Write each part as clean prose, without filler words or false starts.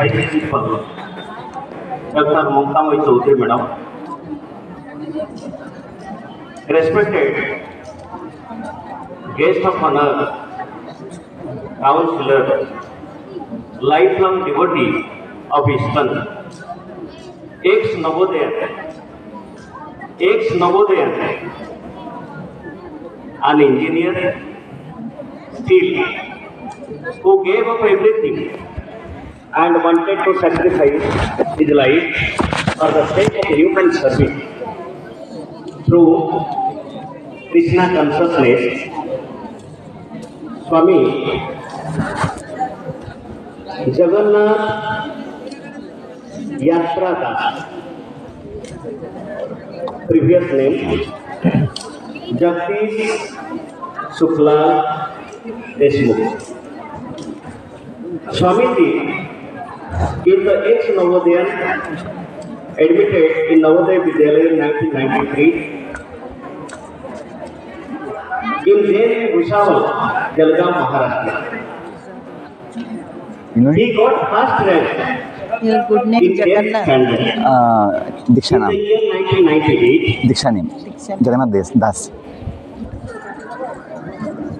Vice Principal, Dr. Momtamoi Chaudhary Madam, respected guest of honor, counselor, lifelong devotee of ISKCON, ex-Navodayan, an engineer, still, who gave up everything and wanted to sacrifice his life for the sake of human service through Krishna consciousness. Swami Jagannath Yatra Das, previous name Jagdish Shukla Deshmukh. Swamiji is the ex-Navodayan, admitted in Navodaya Vidyalaya in 1993. In Jain Bhusawal, Jalgaon, Maharashtra. He got first rank Your good name in 10th Jagannath. standard. Diksha In नाम the year 1998, Diksha name Jagannath Das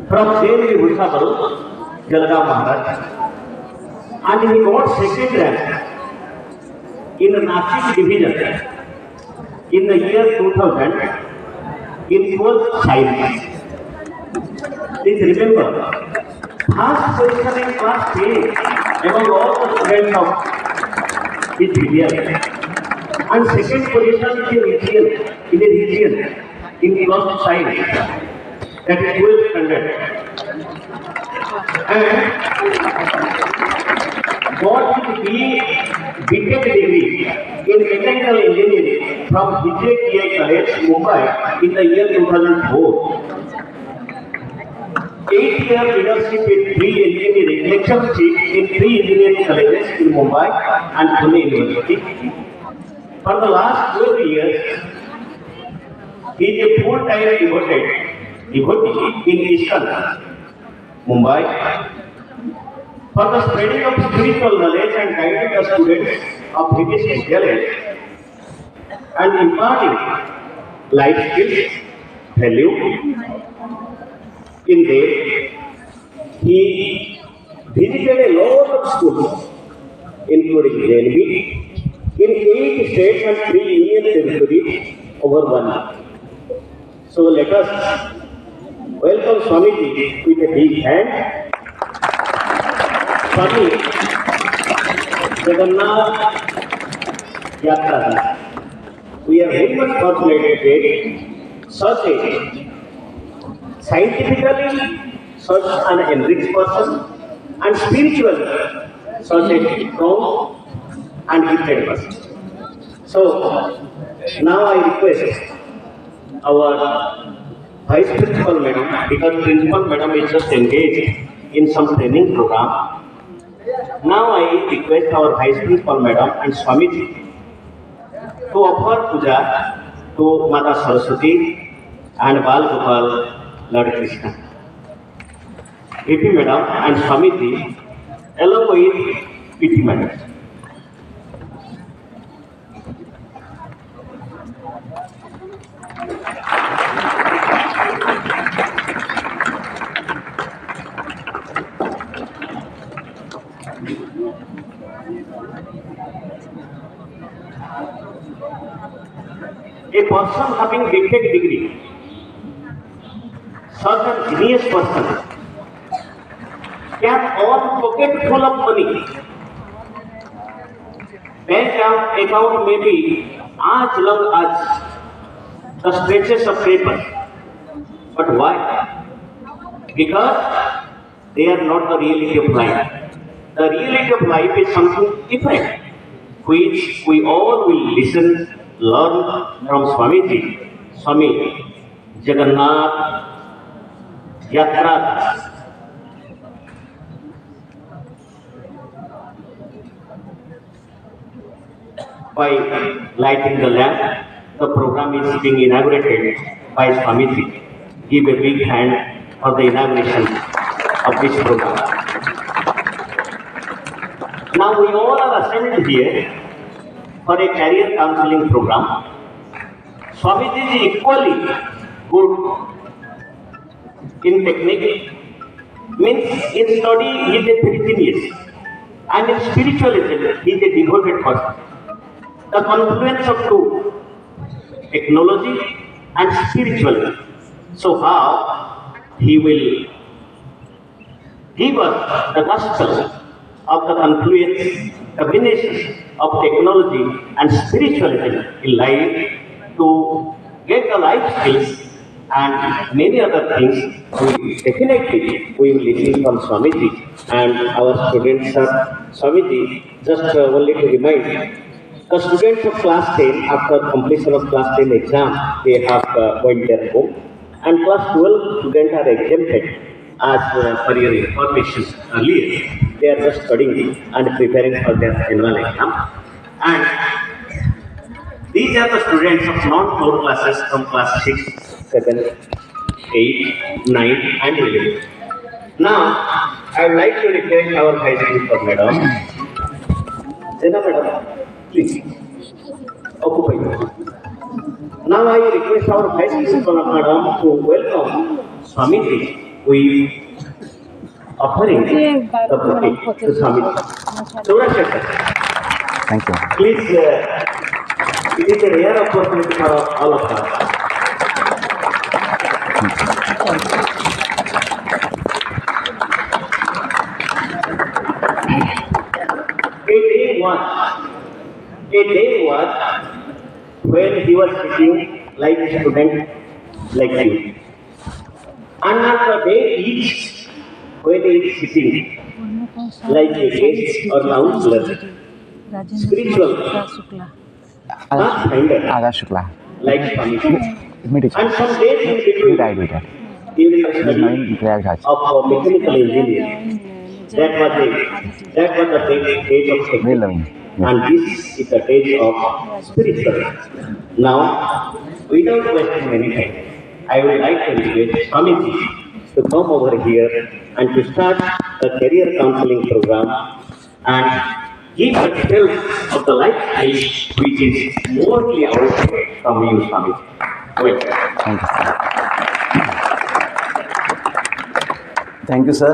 from Jain Bhusawal, Jalgaon, Maharashtra. And he got second rank in Nashik division in the year 2000 in 12th science. Please remember, first position in class 10 among all the students of his Vidyalaya, and second position in the region in class science, that is 12th standard. And got his BTech degree in mechanical engineering from VJTI College, Mumbai in the year 2004. 8-year leadership in 3 engineering, lectureship in 3 engineering colleges in Mumbai and Pune University. For the last 12 years, he is a full-time devotee in ISKCON, Mumbai, for the spreading of spiritual knowledge and guiding the students of his Vidyalaya and imparting life skills, value. In there, he visited a lot of schools, including JNB, in 8 states and 3 union territories over 1 year. So let us welcome Swamiji with a big hand. Swami Jagannath Yatra Das. We are very much fortunate to get such a scientifically such an enriched person and spiritually such a strong and gifted person. So now I request our Vice Principal Madam, because Principal Madam is just engaged in some training program. Now I request our Vice Principal Madam and Swamiji to offer puja to Mata Saraswati and Bal Gopal Lord Krishna. VP Madam and Swamiji along with PT Madam. A person having BTech degree, such a genius person, can earn pocket full of money. Bank account may be as long as the stretches of paper. But why? Because they are not the reality of life. The reality of life is something different, which we all will listen, learn from Swamiji, Swami Jagannath Yatra Das. By lighting the lamp, the program is being inaugurated by Swamiji. Give a big hand for the inauguration of this program. Now we all are assembled here for a career counseling program. Swamiji is equally good in technique, means in study he is a very genius, and in spiritualism he is a devoted person. The confluence of two, technology and spiritualism. So how he will give us the gospel of the confluence, combination of technology and spiritualism in life to get the life skills and many other things. We will listen from Swamiji and our students are Swamiji. Just only to remind, the students of class 10, after completion of class 10 exam, they have went their home, and class 12 students are exempted. As for your information earlier, they are just studying and preparing for their annual exam. And these are the students of non-core classes from class 6, 7, 8, 9 and 11. Now, I would like to request our Vice Principal Madam. Jena Madam, please, occupy. Now I request our Vice Principal Madam to welcome Swamiji. We offering the bouquet to Swamiji. Surashekar. Thank you. Please, it is a rare opportunity for all of us. A day was when he was sitting like a student like you. And the day is when he is sitting like a guest or counselor, spiritual, not finder, Akash Shukla. like Swamiji. Me teacher. And some days in between, Retired teacher. he will He's study now in Prayagraj. of mechanical engineering. That was the age of Very technique. loving. And this is the age of spiritual. Now, without wasting any time, I would like to request Swamiji to come over here and to start the career counseling program and give the details of the life stage which is mostly out from you, Swamiji. Welcome. Thank you, sir.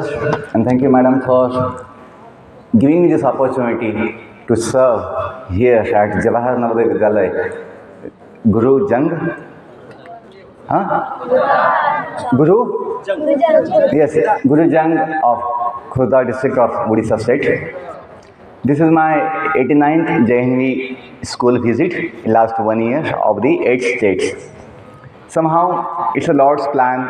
And thank you, madam, for giving me this opportunity to serve here at Jawahar Navodaya Vidyalaya. Guru Jung? Huh? Guru? Yes, Guru Jung of Khurda district of Odisha state. This is my 89th JNV school visit in last 1 year of the 8 states. Somehow, it's a Lord's plan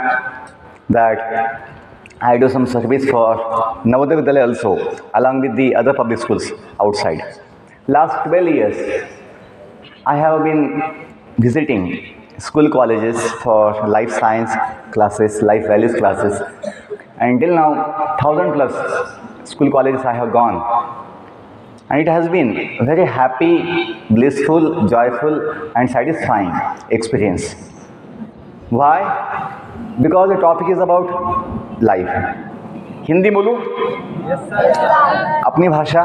that I do some service for Navodaya Vidyalaya also, along with the other public schools outside. Last 12 years, I have been visiting school colleges for life science classes, life values classes. Until now, 1,000 plus school colleges I have gone. And it has been a very happy, blissful, joyful and satisfying experience. Why? Because the topic is about life. Hindi बोलूँ? अपनी भाषा,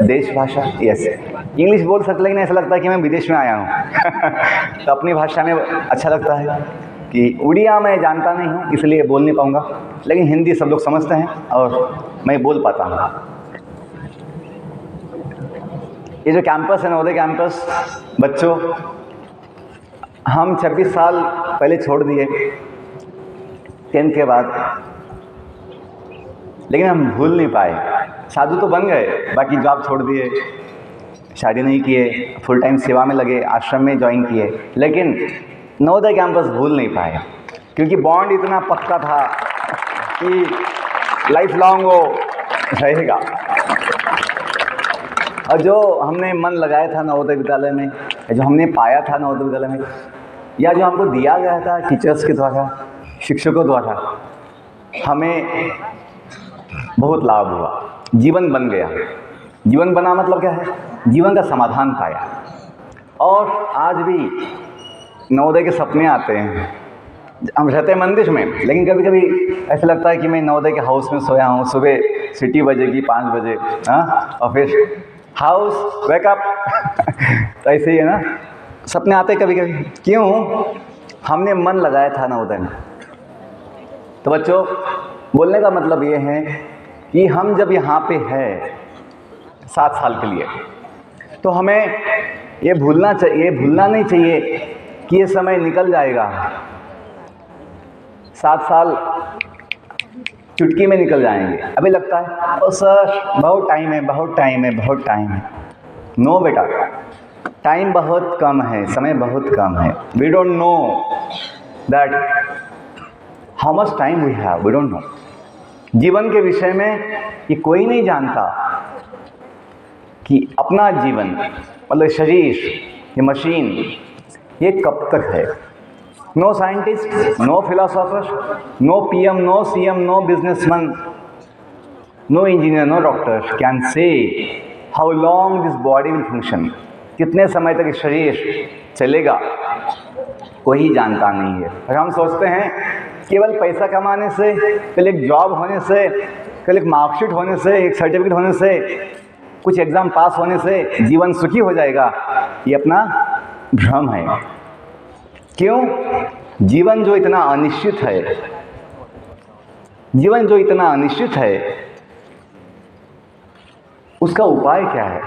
देश भाषा, yes. English बोल सकते लेकिन ऐसा लगता है कि मैं विदेश में आया हूँ. तो अपनी भाषा में अच्छा लगता है कि उड़िया मैं जानता नहीं हूँ इसलिए बोल नहीं पाऊँगा, लेकिन हिंदी सब लोग समझते हैं और मैं बोल पाता हूँ. ये जो कैंपस है नवोदय कैंपस, बच्चों, हम 26 साल पहले छोड़ दिए 10th के बाद, लेकिन हम भूल नहीं पाए. साधु तो बन गए, बाकी जॉब छोड़ दिए, शादी नहीं किए, फुल टाइम सेवा में लगे, आश्रम में ज्वाइन किए, लेकिन नवोदय कैंपस भूल नहीं पाए क्योंकि बॉन्ड इतना पक्का था कि लाइफ लॉन्ग वो रहेगा. और जो हमने मन लगाया था नवोदय विद्यालय में, जो हमने पाया था नवोदय विद्यालय में, या जो हमको दिया गया था टीचर्स के द्वारा, शिक्षकों द्वारा, हमें बहुत लाभ हुआ. जीवन बन गया. जीवन बना मतलब क्या है? जीवन का समाधान पाया. और आज भी नवोदय के सपने आते हैं. हम रहते हैं मंदिर में, लेकिन कभी कभी ऐसा लगता है कि मैं नवोदय के हाउस में सोया हूँ, सुबह सीटी बजेगी 5 बजे, हाँ, और फिर हाउस वेकअप तो ऐसे ही है ना, सपने आते कभी कभी। क्यों? हमने मन लगाया था नवोदय में। तो बच्चों, बोलने का मतलब ये है कि हम जब यहाँ पे है 7 साल के लिए, तो हमें ये भूलना नहीं चाहिए कि ये समय निकल जाएगा। 7 साल चुटकी में निकल जाएंगे। अभी लगता है ओ सर बहुत टाइम है, बहुत टाइम है, बहुत टाइम है। नो बेटा, टाइम बहुत कम है, समय बहुत कम है। We don't know that how much time we have, we don't know. जीवन के विषय में ये कोई नहीं जानता कि अपना जीवन मतलब शरीर, ये मशीन, ये कब तक है। No scientist, no philosopher, no PM, no CM, no businessman, no engineer, no doctor can say how long this body will function. कितने समय तक शरीर चलेगा कोई जानता नहीं है। और हम सोचते हैं केवल पैसा कमाने से, कल एक जॉब होने से, कल एक मार्कशीट होने से, एक सर्टिफिकेट होने से, कुछ एग्ज़ाम पास होने से जीवन सुखी हो जाएगा। ये अपना भ्रम है। क्यों? जीवन जो इतना अनिश्चित है, जीवन जो इतना अनिश्चित है, उसका उपाय क्या है?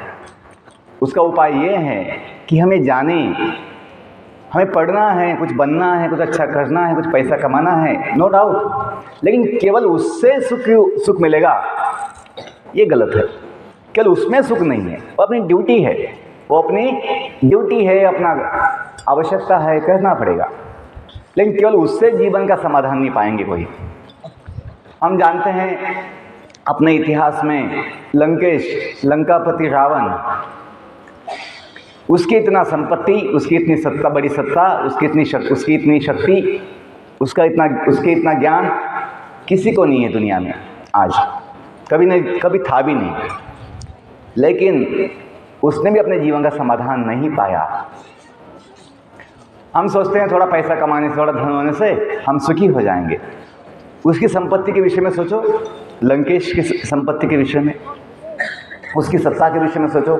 उसका उपाय ये है कि हमें जानें, हमें पढ़ना है, कुछ बनना है, कुछ अच्छा करना है, कुछ पैसा कमाना है, नो डाउट। लेकिन केवल उससे सुख मिलेगा, ये गलत है। केवल उसमें सुख नहीं है, वो अपनी ड्यूटी है, वो अपनी ड्यूटी है, अपना आवश्यकता है, करना पड़ेगा। लेकिन केवल उससे जीवन का समाधान नहीं पाएंगे कोई। हम जानते हैं अपने इतिहास में लंकेश, लंकापति रावण, उसकी इतना संपत्ति, उसकी इतनी सत्ता, बड़ी सत्ता, उसकी इतनी शक्ति, उसके इतना ज्ञान किसी को नहीं है दुनिया में आज, कभी था भी नहीं। लेकिन उसने भी अपने जीवन का समाधान नहीं पाया। हम सोचते हैं थोड़ा पैसा कमाने से, थोड़ा धन होने से हम सुखी हो जाएंगे। उसकी संपत्ति के विषय में सोचो, लंकेश की संपत्ति के विषय में, उसकी सत्ता के विषय में सोचो।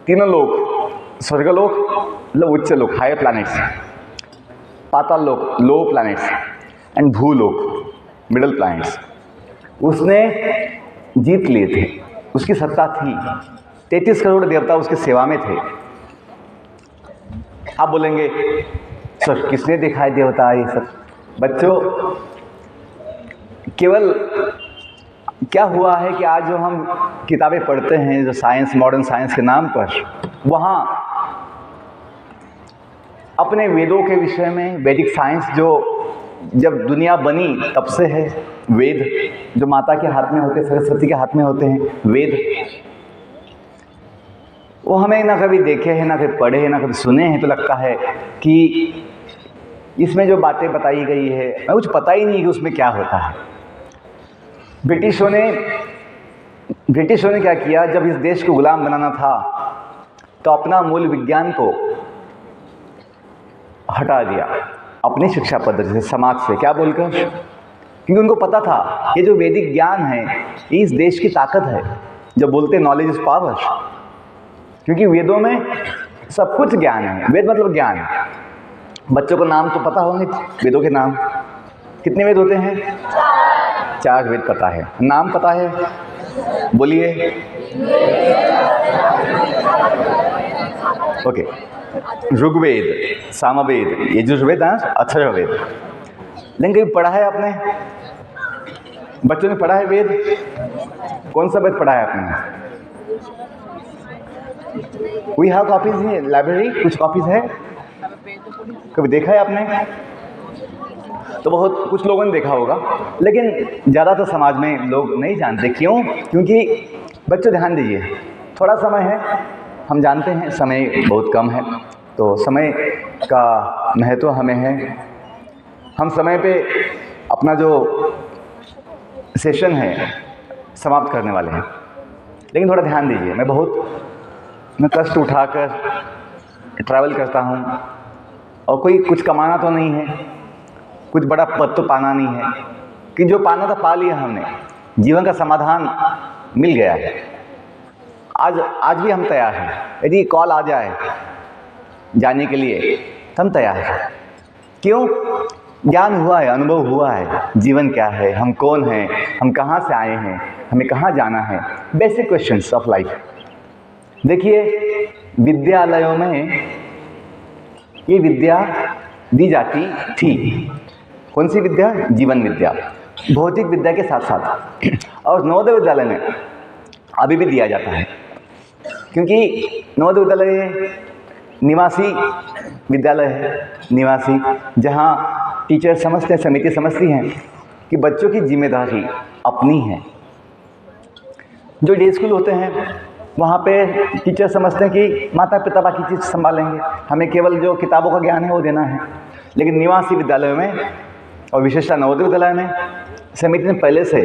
तीनों लोग, स्वर्गलोक मतलब उच्च लोक, हायर प्लैनेट्स, पाताल लोक, लो प्लैनेट्स, एंड भूलोक, मिडल प्लैनेट्स, उसने जीत लिए थे। उसकी सत्ता थी, 33 करोड़ देवता उसकी सेवा में थे। आप बोलेंगे सर किसने देखा है देवता ये सब? बच्चों, केवल क्या हुआ है कि आज जो हम किताबें पढ़ते हैं, जो साइंस, मॉडर्न साइंस के नाम पर, वहाँ अपने वेदों के विषय में, वैदिक साइंस जो जब दुनिया बनी तब से है, वेद जो माता के हाथ में होते, सरस्वती के हाथ में होते हैं वेद, वो हमें ना कभी देखे हैं, ना कभी पढ़े हैं, ना कभी सुने हैं। तो लगता है कि इसमें जो बातें बताई गई है, हमें कुछ पता ही नहीं कि उसमें क्या होता है। ब्रिटिशों ने क्या किया, जब इस देश को गुलाम बनाना था तो अपना मूल विज्ञान को हटा दिया अपनी शिक्षा पद्धति से, समाज से, क्या बोलकर, क्योंकि उनको पता था ये जो वैदिक ज्ञान है ये इस देश की ताकत है। जब बोलते नॉलेज इज पावर, क्योंकि वेदों में सब कुछ ज्ञान है। वेद मतलब ज्ञान। बच्चों को नाम तो पता होंगे वेदों के नाम। कितने वेद होते हैं? 4 वेद पता है। नाम पता है? बोलिए। ओके, ऋग्वेद, सामवेद, यजुर्वेद, अथर्ववेद। लेकिन कभी पढ़ा है आपने? बच्चों ने पढ़ा है वेद? कौन सा वेद पढ़ा है आपने? We have copies in library, कुछ कॉपीज है? कभी देखा है आपने? तो बहुत कुछ लोगों ने देखा होगा, लेकिन ज़्यादातर समाज में लोग नहीं जानते। क्यों? क्योंकि बच्चों ध्यान दीजिए, थोड़ा समय है, हम जानते हैं समय बहुत कम है, तो समय का महत्व हमें है। हम समय पे अपना जो सेशन है समाप्त करने वाले हैं, लेकिन थोड़ा ध्यान दीजिए। मैं कष्ट उठाकर ट्रैवल करता हूँ और कोई कुछ कमाना तो नहीं है, कुछ बड़ा पद तो पाना नहीं है, कि जो पाना था पा लिया हमने, जीवन का समाधान मिल गया है। आज भी हम तैयार हैं। यदि कॉल आ जाए जाने के लिए तो हम तैयार हैं। क्यों? ज्ञान हुआ है, अनुभव हुआ है, जीवन क्या है, हम कौन हैं, हम कहाँ से आए हैं, हमें कहाँ जाना है, बेसिक क्वेश्चंस ऑफ लाइफ। देखिए, विद्यालयों में ये विद्या दी जाती थी। कौन सी विद्या? जीवन विद्या, भौतिक विद्या के साथ साथ। और नवोदय विद्यालय में अभी भी दिया जाता है, क्योंकि नवोदय विद्यालय निवासी विद्यालय है, निवासी, जहाँ टीचर समझते हैं, समिति समझती हैं कि बच्चों की जिम्मेदारी अपनी है। जो डे स्कूल होते हैं वहाँ पे टीचर समझते हैं कि माता पिता बाकी चीज़ संभालेंगे, हमें केवल जो किताबों का ज्ञान है वो देना है। लेकिन निवासी विद्यालयों में और विशेषतः नवोदय विद्यालय में समिति ने पहले से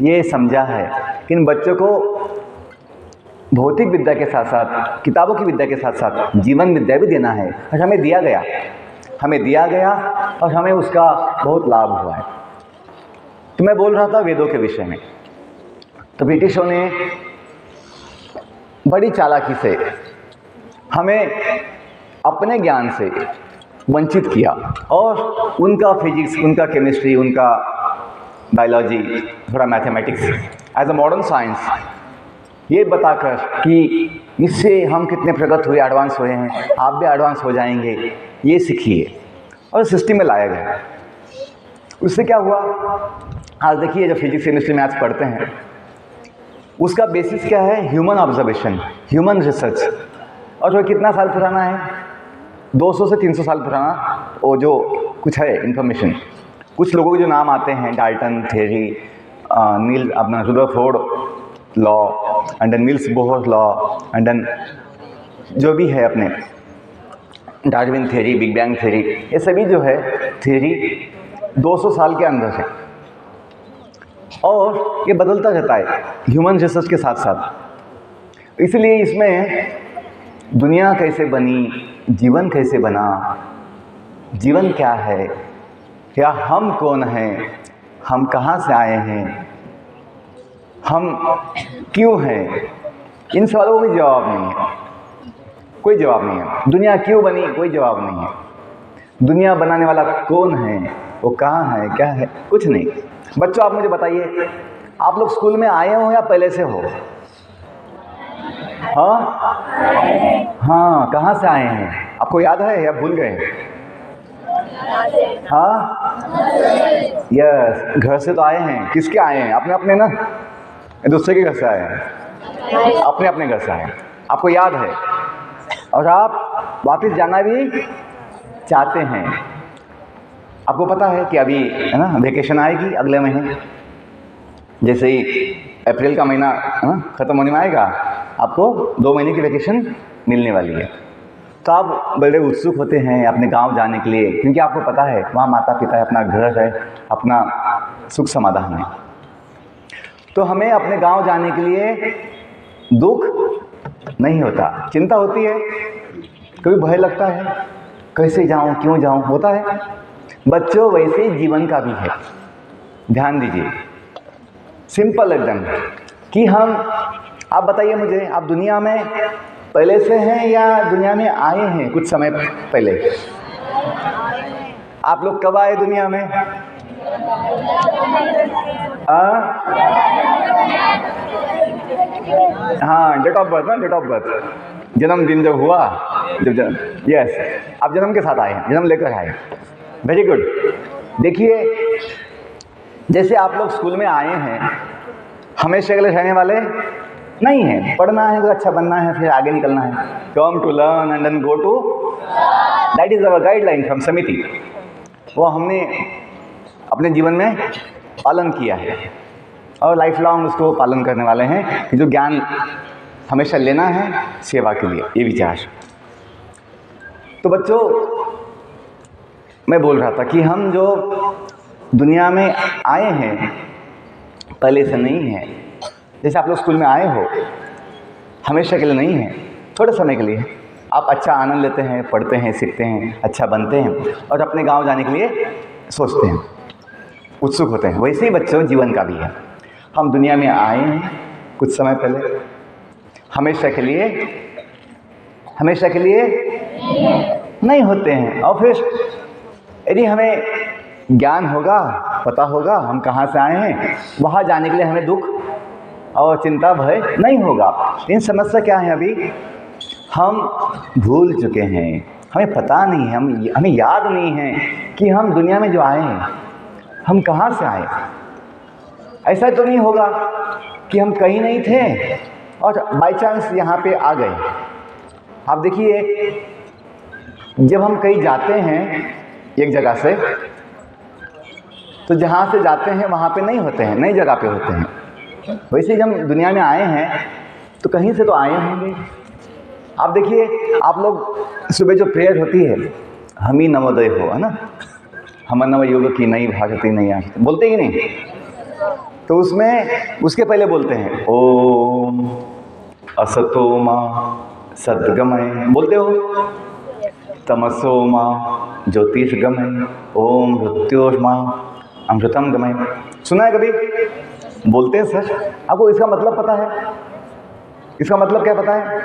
ये समझा है कि इन बच्चों को भौतिक विद्या के साथ साथ, किताबों की विद्या के साथ साथ जीवन विद्या भी देना है। और हमें दिया गया और हमें उसका बहुत लाभ हुआ है। तो मैं बोल रहा था वेदों के विषय में। तो ब्रिटिशों ने बड़ी चालाकी से हमें अपने ज्ञान से वंचित किया और उनका फिजिक्स, उनका केमिस्ट्री, उनका बायोलॉजी, थोड़ा mathematics as a modern science ये बताकर कि इससे हम कितने प्रगत हुए, एडवांस हुए हैं, आप भी एडवांस हो जाएंगे, ये सीखिए, और सिस्टम में लाया गया। उससे क्या हुआ? आज देखिए, जो फिजिक्स, केमिस्ट्री, मैथ्स पढ़ते हैं उसका बेसिस क्या है? Human observation, human research. और वो कितना साल पुराना है? 200 से 300 साल पुराना वो जो कुछ है इन्फॉर्मेशन। कुछ लोगों के जो नाम आते हैं, Dalton theory, Rutherford law, and then Niels Bohr law, and then जो भी है अपने Darwin theory, big bang theory, ये सभी जो है थ्योरी 200 साल के अंदर है और ये बदलता रहता है ह्यूमन रिसर्च के साथ साथ। इसलिए इसमें दुनिया कैसे बनी, जीवन कैसे बना, जीवन क्या है, या हम कौन हैं, हम कहाँ से आए हैं, हम क्यों हैं, इन सवालों का कोई जवाब नहीं है। कोई जवाब नहीं है। दुनिया क्यों बनी, कोई जवाब नहीं है। दुनिया बनाने वाला कौन है, वो कहाँ है, क्या है, कुछ नहीं। बच्चों, आप मुझे बताइए, आप लोग स्कूल में आए हो या पहले से हो? हाँ, कहाँ से आए हैं? आपको याद है या भूल गए? हाँ, यस, घर से तो आए हैं। किसके आए हैं? अपने अपने ना, दूसरे के घर से आए हैं, अपने अपने घर से आए हैं। आपको याद है और आप वापस जाना भी चाहते हैं। आपको पता है कि अभी है ना वेकेशन आएगी अगले महीने, जैसे ही अप्रैल का महीना ख़त्म होने में आएगा, आपको 2 महीने की वेकेशन मिलने वाली है। तो आप बड़े उत्सुक होते हैं अपने गांव जाने के लिए, क्योंकि आपको पता है वहाँ माता पिता है, अपना घर है, अपना सुख समाधान है। तो हमें अपने गांव जाने के लिए दुख नहीं होता, चिंता होती है, कभी भय लगता है, कैसे जाऊं, क्यों जाऊं, होता है। बच्चों, वैसे ही जीवन का भी है। ध्यान दीजिए, सिंपल एकदम, कि आप बताइए मुझे, आप दुनिया में पहले से हैं या दुनिया में आए हैं कुछ समय पहले? आप लोग कब आए दुनिया में? हाँ, डेट ऑफ बर्थ ना, डेट ऑफ बर्थ, जन्मदिन जब हुआ, जब यस, आप जन्म के साथ आए हैं, जन्म लेकर आए। Very good. देखिए, जैसे आप लोग स्कूल में आए हैं, हमेशा के लिए रहने वाले नहीं हैं। पढ़ना है तो अच्छा बनना है, फिर आगे निकलना है। Come to learn and then go to, that is our guideline from समिति। वो हमने अपने जीवन में पालन किया है और लाइफ लॉन्ग उसको पालन करने वाले हैं कि जो ज्ञान हमेशा लेना है सेवा के लिए, ये विचार। तो बच्चों, मैं बोल रहा था कि हम जो दुनिया में आए हैं पहले से नहीं है। जैसे आप लोग स्कूल में आए हो, हमेशा के लिए नहीं है, थोड़े समय के लिए। आप अच्छा आनंद लेते हैं, पढ़ते हैं, सीखते हैं, अच्छा बनते हैं और अपने गांव जाने के लिए सोचते हैं। उत्सुक होते हैं, वैसे ही बच्चों जीवन का भी है। हम दुनिया में आए हैं कुछ समय पहले, हमेशा के लिए नहीं होते हैं। और फिर यदि हमें ज्ञान होगा, पता होगा हम कहाँ से आए हैं, वहाँ जाने के लिए हमें दुख और चिंता भय नहीं होगा। इन समस्या क्या है, अभी हम भूल चुके हैं, हमें पता नहीं है, हमें याद नहीं है कि हम दुनिया में जो आए हैं हम कहाँ से आए। ऐसा तो नहीं होगा कि हम कहीं नहीं थे और बाई चांस यहाँ पे आ गए। आप देखिए, जब हम कहीं जाते हैं एक जगह से, तो जहाँ से जाते हैं वहाँ पे नहीं होते हैं, नई जगह पे होते हैं। वैसे जब हम दुनिया में आए हैं तो कहीं से तो आए होंगे। आप देखिए, आप लोग सुबह जो प्रेयर होती है, हम ही नवोदय हो, है ना, हम नव युग की नई भाषती नहीं आती, बोलते ही नहीं, तो उसमें उसके पहले बोलते हैं ओम असतो मा सद्गमय, बोलते हो, तमसो मा ज्योतिषगमय, ओम मृत्योर्मा अमृतम गमय। सुना है कभी? बोलते हैं सर। आपको इसका मतलब पता है? इसका मतलब क्या पता है?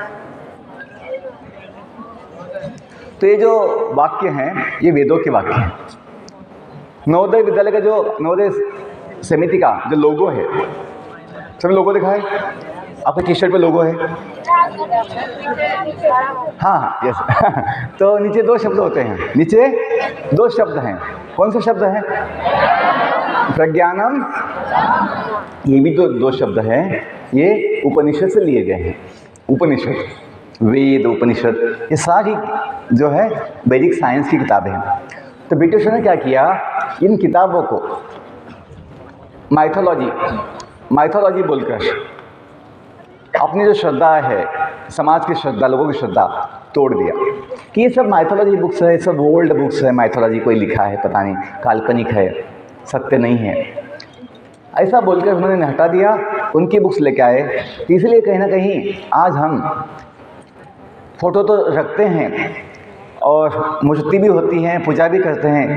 तो ये जो वाक्य हैं ये वेदों के वाक्य हैं। नवोदय विद्यालय का जो नवोदय समिति का जो लोगो है, सभी लोगो दिखा है आपके टी शर्ट पे, लोगो है, हाँ यस तो नीचे दो शब्द होते हैं, नीचे दो शब्द हैं। कौन से शब्द हैं? प्रज्ञानम, ये भी दो शब्द हैं, ये उपनिषद से लिए गए हैं। उपनिषद, वेद, उपनिषद, ये सारी जो है वैदिक साइंस की किताबें हैं। तो ब्रिटिशों ने क्या किया, इन किताबों को माइथोलॉजी बोलकर अपनी जो श्रद्धा है, समाज की श्रद्धा, लोगों की श्रद्धा तोड़ दिया कि ये सब माइथोलॉजी बुक्स है, सब ओल्ड बुक्स है, माइथोलॉजी कोई लिखा है पता नहीं, काल्पनिक है, सत्य नहीं है, ऐसा बोलकर उन्होंने हटा दिया। उनकी बुक्स लेके आए। इसलिए कहीं ना कहीं आज हम फोटो तो रखते हैं और मूर्ति भी होती हैं, पूजा भी करते हैं,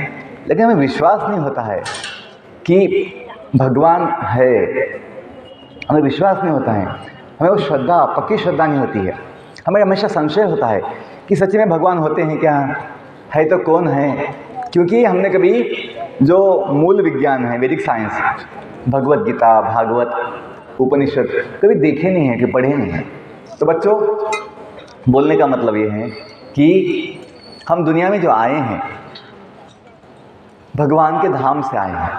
लेकिन हमें विश्वास नहीं होता है कि भगवान है, हमें विश्वास नहीं होता है, हमें वो श्रद्धा, पक्की श्रद्धा नहीं होती है। हमें हमेशा संशय होता है कि सच में भगवान होते हैं क्या, है तो कौन है, क्योंकि हमने कभी जो मूल विज्ञान है, वैदिक साइंस, भगवत गीता, भागवत, उपनिषद कभी देखे नहीं है, कि पढ़े नहीं हैं। तो बच्चों, बोलने का मतलब ये है कि हम दुनिया में जो आए हैं भगवान के धाम से आए हैं।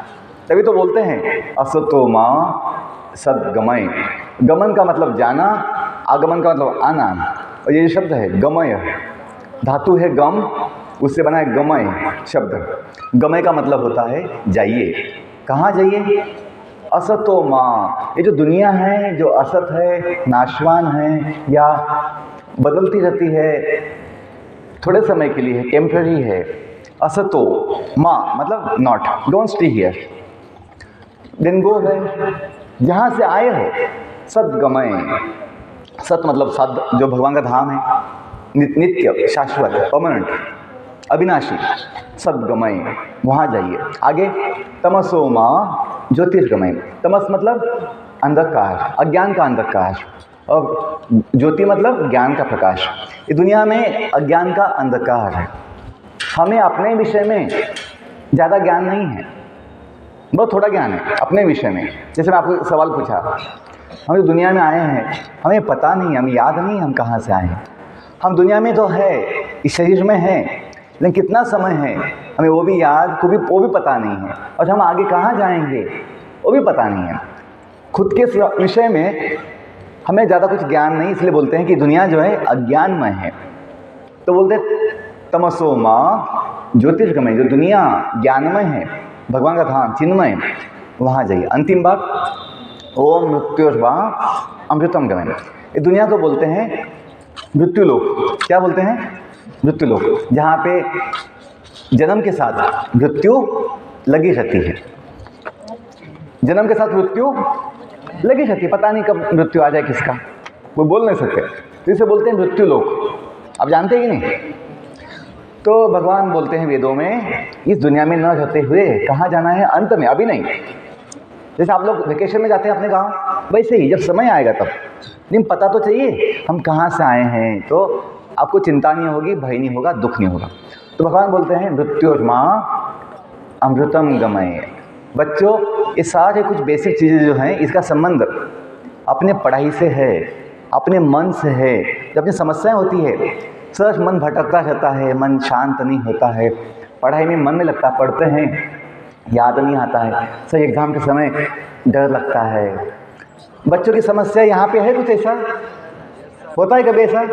तभी तो बोलते हैं असतो मां सद्गमय। गमन का मतलब जाना, आगमन का मतलब आना, और ये शब्द है गमय, धातु है गम, उससे बना है गमय शब्द। गमय का मतलब होता है जाइए। कहाँ जाइए? असतो मां। ये जो दुनिया है, जो असत है, नाशवान है या बदलती रहती है, थोड़े समय के लिए है, टेम्पररी है। असतो मां मतलब not, don't stay here, then go है, जहाँ से आए हो। सद्गमय, सत मतलब सद, जो भगवान का धाम है, नित्य, शाश्वत, परमानेंट, अविनाशी, सद्गमय, वहाँ जाइए। आगे तमसो मां ज्योतिषगमय। तमस मतलब अंधकार, अज्ञान का अंधकार, और ज्योति मतलब ज्ञान का प्रकाश। ये दुनिया में अज्ञान का अंधकार है। हमें अपने विषय में ज़्यादा ज्ञान नहीं है, बहुत थोड़ा ज्ञान है अपने विषय में। जैसे मैं आपको सवाल पूछा, हम जो दुनिया में आए हैं हमें पता नहीं, हमें याद नहीं हम कहाँ से आए हैं। हम दुनिया में तो है, इस शरीर में हैं, लेकिन कितना समय है हमें वो भी याद, वो भी पता नहीं है। और हम आगे कहाँ जाएंगे वो भी पता नहीं है। खुद के विषय में हमें ज़्यादा कुछ ज्ञान नहीं, इसलिए बोलते हैं कि दुनिया जो है अज्ञानमय है। तो बोलते तमसो मां ज्योतिषगमय, जो दुनिया ज्ञानमय है, भगवान का धाम चिन्मय, वहाँ जाइए। अंतिम बात ओम मृत्योर्वा अमृतम गमय। ये दुनिया को बोलते हैं मृत्यु लोक। क्या बोलते हैं? मृत्यु लोक, जहाँ पे जन्म के साथ मृत्यु लगी रहती है। जन्म के साथ मृत्यु लगी रहती है, पता नहीं कब मृत्यु आ जाए किसका, वो बोल नहीं सकते। तो इसे बोलते हैं मृत्यु लोक। आप जानते हैं कि नहीं? तो भगवान बोलते हैं वेदों में, इस दुनिया में न रहते हुए कहाँ जाना है, अंत में, अभी नहीं। जैसे आप लोग वेकेशन में जाते हैं अपने गांव, वैसे ही जब समय आएगा तब। लेकिन पता तो चाहिए हम कहाँ से आए हैं, तो आपको चिंता नहीं होगी, भय नहीं होगा, दुख नहीं होगा। तो भगवान बोलते हैं मृत्योर्मा अमृतम गमय। बच्चों, ये सारे कुछ बेसिक चीज़ें जो हैं, इसका संबंध अपने पढ़ाई से है, अपने मन से है। जब अपनी समस्याएं होती है, सच मन भटकता रहता है, मन शांत नहीं होता है, पढ़ाई में मन नहीं लगता, पढ़ते हैं याद नहीं आता है, सही एग्ज़ाम के समय डर लगता है। बच्चों की समस्या यहाँ पे है, कुछ ऐसा होता है कभी ऐसा?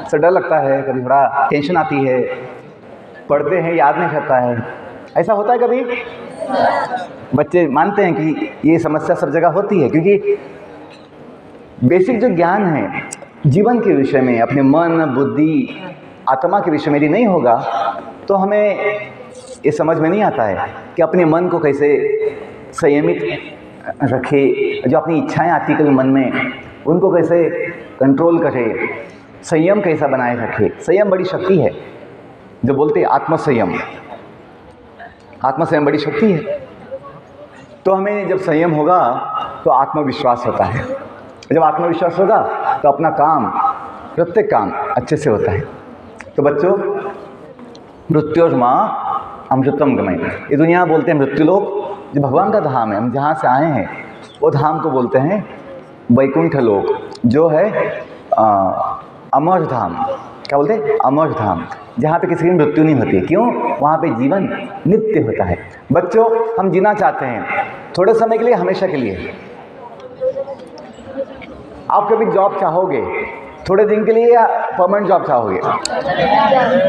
तो डर लगता है, कभी थोड़ा टेंशन आती है, पढ़ते हैं याद नहीं करता है, ऐसा होता है कभी? बच्चे मानते हैं कि ये समस्या सब जगह होती है, क्योंकि बेसिक जो ज्ञान है जीवन के विषय में, अपने मन, बुद्धि, आत्मा के विषय में यदि नहीं होगा तो हमें ये समझ में नहीं आता है कि अपने मन को कैसे संयमित रखे, जो अपनी इच्छाएं आती कभी मन में, उनको कैसे कंट्रोल करे, संयम कैसा बनाए रखे। संयम बड़ी शक्ति है, जो बोलते हैं आत्मसंयम, आत्मसंयम बड़ी शक्ति है। तो हमें जब संयम होगा तो आत्मविश्वास होता है, जब आत्मविश्वास होगा तो अपना काम, प्रत्येक काम अच्छे से होता है। तो बच्चों, मृत्योर्मा अमृतम गमय, ये दुनिया बोलते हैं मृत्युलोक, जो भगवान का धाम है, हम जहाँ से आए हैं वो धाम को बोलते हैं वैकुंठ लोक, जो है अमर धाम। क्या बोलते हैं? अमर धाम, जहाँ पे किसी की मृत्यु नहीं होती। क्यों? वहाँ पे जीवन नित्य होता है। बच्चों, हम जीना चाहते हैं थोड़े समय के लिए, हमेशा के लिए। आप कभी जॉब चाहोगे थोड़े दिन के लिए या परमानेंट जॉब चाहोगे?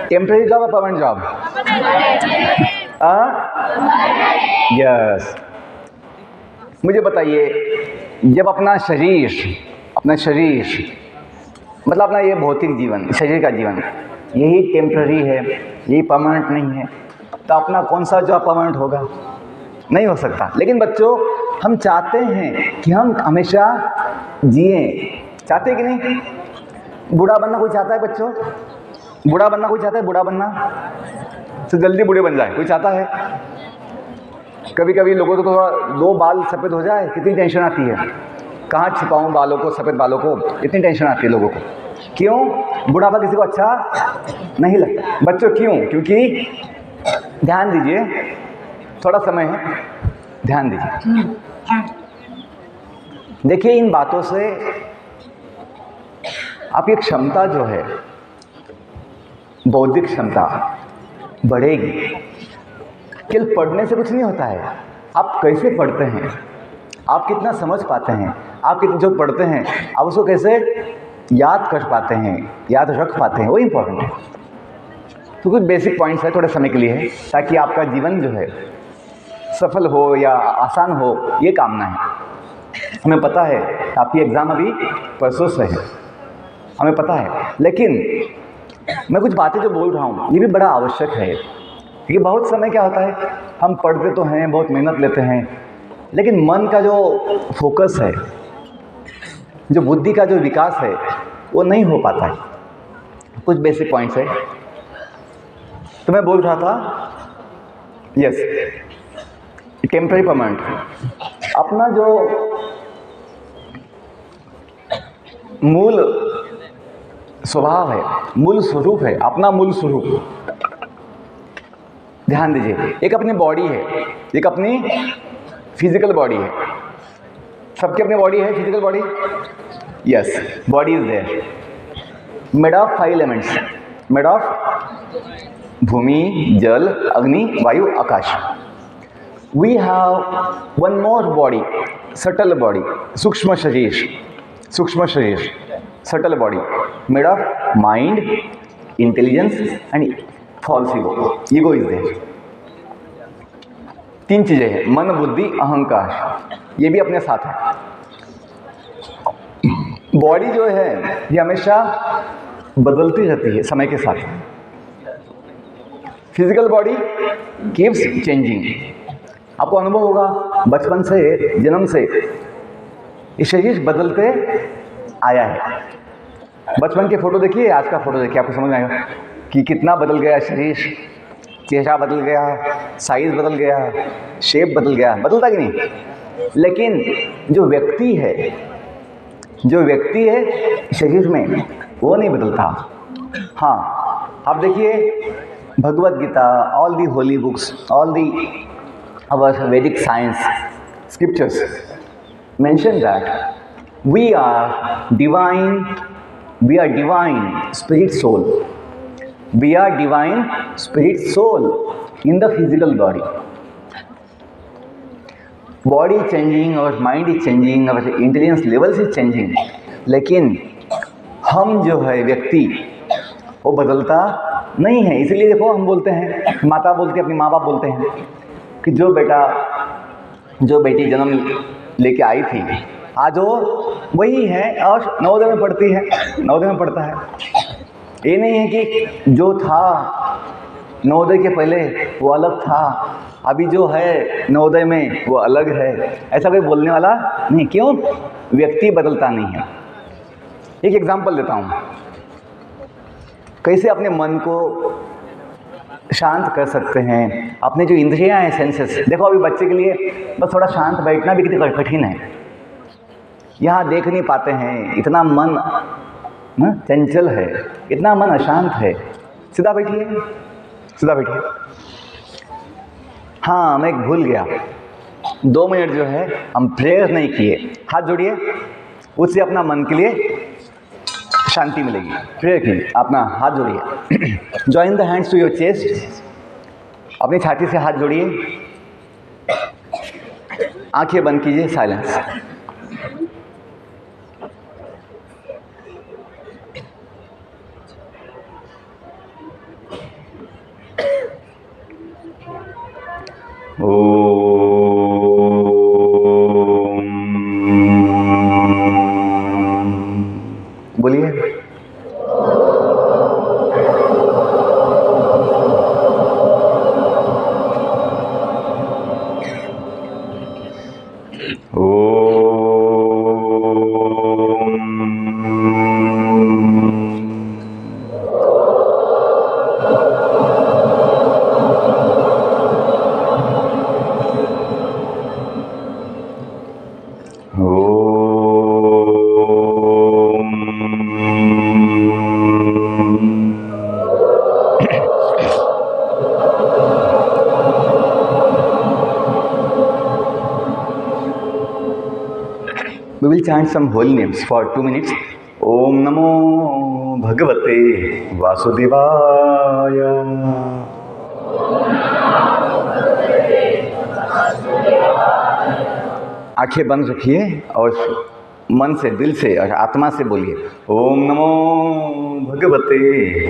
टेम्परेरी जॉब या परमानेंट जॉब? यस। मुझे बताइए, जब अपना शरीर मतलब अपना ये भौतिक जीवन, शरीर का जीवन, यही टेम्परेरी है, यही परमानेंट नहीं है, तो अपना कौन सा जॉब परमानेंट होगा? नहीं हो सकता। लेकिन बच्चों, हम चाहते हैं कि हम हमेशा जिए, चाहते कि नहीं? बूढ़ा बनना कोई चाहता है बच्चों? बूढ़ा बनना कोई चाहता है? बूढ़ा बनना तो जल्दी बूढ़े बन जाए, कोई चाहता है? कभी कभी लोगों को तो थोड़ा 2 बाल सफ़ेद हो जाए, कितनी टेंशन आती है, कहाँ छिपाऊं बालों को, सफ़ेद बालों को, इतनी टेंशन आती है लोगों को। क्यों? बुढ़ापा किसी को अच्छा नहीं लगता। बच्चों क्यों? क्योंकि ध्यान दीजिए, थोड़ा समय है, ध्यान दीजिए। देखिए, इन बातों से आपकी क्षमता जो है, बौद्धिक क्षमता बढ़ेगी। केवल पढ़ने से कुछ नहीं होता है, आप कैसे पढ़ते हैं, आप कितना समझ पाते हैं, आप जो पढ़ते हैं आप उसको कैसे याद कर पाते हैं, याद रख पाते हैं, वो इम्पोर्टेंट है। तो कुछ बेसिक पॉइंट्स है, थोड़े समय के लिए है, ताकि आपका जीवन जो है सफल हो या आसान हो, ये कामना है। हमें पता है आपकी एग्ज़ाम अभी परसों से है, हमें पता है, लेकिन मैं कुछ बातें जो बोल रहा हूँ ये भी बड़ा आवश्यक है। क्योंकि बहुत समय क्या होता है, हम पढ़ते तो हैं, बहुत मेहनत लेते हैं, लेकिन मन का जो फोकस है, जो बुद्धि का जो विकास है, वो नहीं हो पाता है। कुछ बेसिक पॉइंट्स है, तो मैं बोल रहा था, यस, टेम्परेरी परमानेंट, अपना जो मूल स्वभाव है, मूल स्वरूप है, अपना मूल स्वरूप, ध्यान दीजिए। एक अपनी बॉडी है, एक अपनी फिजिकल बॉडी है, सबकी अपनी बॉडी है, physical body, yes, body is there, made of 5 elements, made of भूमि, जल, अग्नि, वायु, आकाश। We have one more body, subtle body, सूक्ष्म शरीर, subtle body, made of mind, intelligence and false ego. Ego is there. 3 चीजें हैं, मन, बुद्धि, अहंकार, ये भी अपने साथ है। बॉडी जो है ये हमेशा बदलती रहती है समय के साथ। Physical body keeps changing. आपको अनुभव होगा, बचपन से, जन्म से ये शरीर बदलते आया है। बचपन के फोटो देखिए, आज का फोटो देखिए, आपको समझ में आएगा कि कितना बदल गया शरीर, चेहरा बदल गया, साइज बदल गया, शेप बदल गया, बदलता कि नहीं? लेकिन जो व्यक्ति है शरीर में, वो नहीं बदलता। हाँ, आप देखिए Bhagavad Gita, all the holy books, all the our Vedic science scriptures mention that we are divine spirit soul. We are divine spirit soul in the physical body. Body changing, our mind is changing, our intelligence levels is changing. लेकिन हम जो है व्यक्ति, वो बदलता नहीं है। इसलिए देखो हम बोलते हैं, माता बोलती है, अपनी माँ बाप बोलते हैं कि जो बेटी जन्म लेके आई थी, आज वो वही है और नवोदय में पढ़ती है, नवोदय में पढ़ता है। ये नहीं है कि जो था नवोदय के पहले वो अलग था, अभी जो है नवोदय में वो अलग है, ऐसा कोई बोलने वाला नहीं। क्यों? व्यक्ति बदलता नहीं है। एक एग्जांपल देता हूँ, कैसे अपने मन को शांत कर सकते हैं। अपने जो इंद्रियां हैं, सेंसेस, देखो अभी बच्चे के लिए बस थोड़ा शांत बैठना भी कितनी कठिन है। यहाँ देख नहीं पाते हैं, इतना मन चंचल है, इतना मन अशांत है। सीधा बैठिए, सीधा बैठिए। हाँ, मैं एक भूल गया, 2 मिनट जो है हम प्रेयर नहीं किए। हाथ जोड़िए, उससे अपना मन के लिए शांति मिलेगी। प्रेयर कीजिए, अपना हाथ जोड़िए। Join the hands to your chest, अपनी छाती से हाथ जोड़िए, आंखें बंद कीजिए, साइलेंस। बोलिए। We will chant some holy names for 2 minutes. Om Namo Bhagavate Vasudevaya. आंखें बंद रखिए और मन से, दिल से और आत्मा से बोलिए, ओम नमो भगवते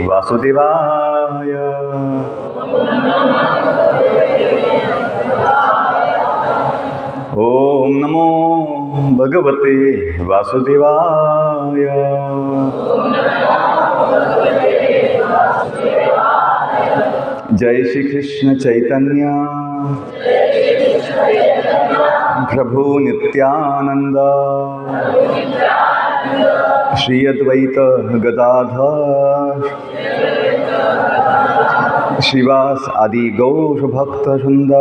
वासुदेवाय। ओम नमो भगवते वासुदेवाय। जय श्री कृष्ण चैतन्य प्रभु नित्यानंद श्री अद्वैत गदाधर श्रीवास आदि गौर भक्त वृंद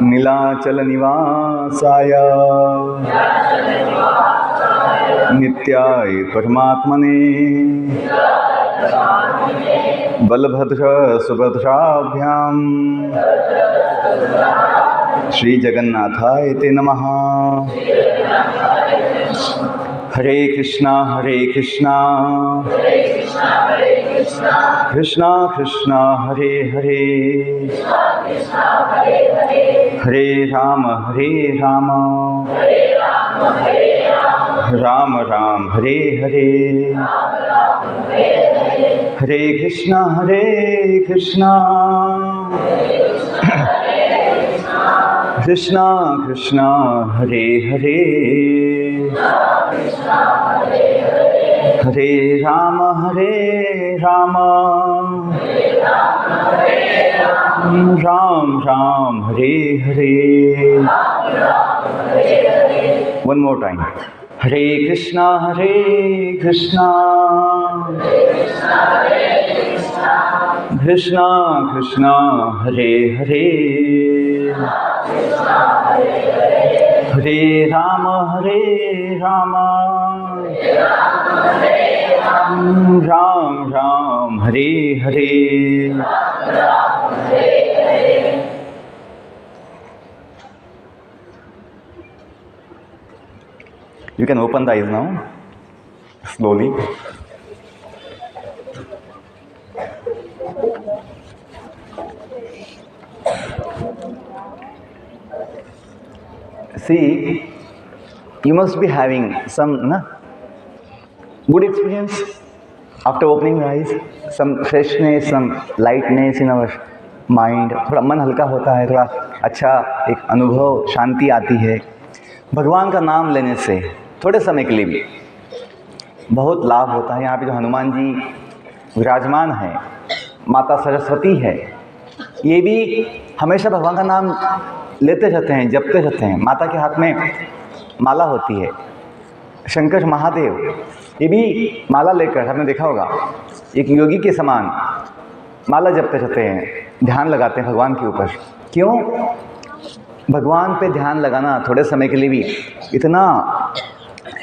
नीलाचल निवासाय नित्याय परमात्मने बलभद्र सुभद्राभ्याम श्री जगन्नाथाय ते नमः। हरे कृष्णा कृष्णा कृष्णा हरे हरे, हरे राम राम राम हरे हरे, हरे कृष्णा कृष्णा कृष्णा हरे हरे, हरे Ram Ram Ram Hare Hare. One more time. Hare Krishna Krishna Krishna Hare Hare Hare Ram Ram Ram Hare Hare. You can open the eyes now, slowly. See, you must be having some good experience after opening the eyes, some freshness, some lightness in our mind. थोड़ा मन हल्का होता है, थोड़ा अच्छा एक अनुभव, शांति आती है। भगवान का नाम लेने से थोड़े समय के लिए भी बहुत लाभ होता है। यहाँ पे जो हनुमान जी विराजमान है, माता सरस्वती है, ये भी हमेशा भगवान का नाम लेते रहते हैं, जपते रहते हैं। माता के हाथ में माला होती है। शंकर महादेव ये भी माला लेकर, आपने देखा होगा, एक योगी के समान माला जपते रहते हैं, ध्यान लगाते हैं भगवान के ऊपर। क्यों? भगवान पे ध्यान लगाना थोड़े समय के लिए भी इतना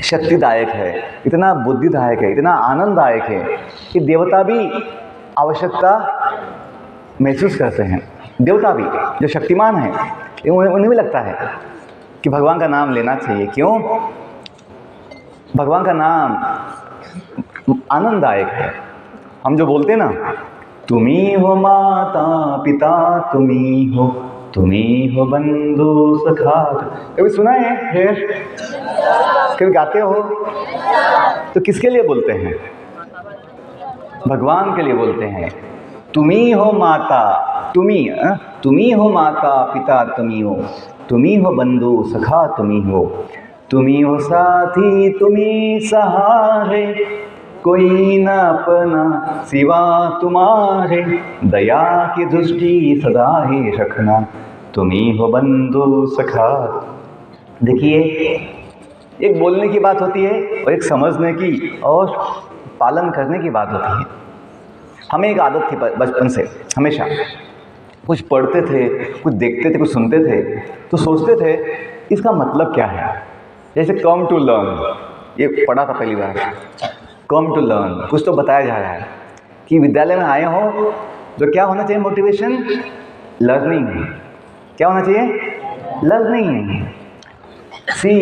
शक्तिदायक है, इतना बुद्धिदायक है, इतना आनंददायक है कि देवता भी आवश्यकता महसूस करते हैं। देवता भी जो शक्तिमान है, उन्हें भी लगता है कि भगवान का नाम लेना चाहिए। क्यों? भगवान का नाम आनंददायक है। हम जो बोलते हैं ना, तुम्ही हो माता पिता, तुम्ही हो बंधु सखा, कभी सुना है? फिर कभी गाते हो? तो किसके लिए बोलते हैं? भगवान के लिए बोलते हैं। तुम्ही हो माता, तुम्ही हो माता पिता, तुम्ही हो बंधु सखा, तुम्ही हो साथी, तुम्ही सहारे, कोई न अपना सिवा तुम्हारे, दया की दृष्टि सदा ही रखना, तुम्ही हो बंधु सखा। देखिए, एक बोलने की बात होती है और एक समझने की और पालन करने की बात होती है। हमें एक आदत थी बचपन से, हमेशा कुछ पढ़ते थे, कुछ देखते थे, कुछ सुनते थे तो सोचते थे इसका मतलब क्या है। जैसे कम टू लर्न, ये पढ़ा था पहली बार, कम टू लर्न, कुछ तो बताया जा रहा है कि विद्यालय में आए हो तो क्या होना चाहिए? Motivation, learning. क्या होना चाहिए? Learning. See,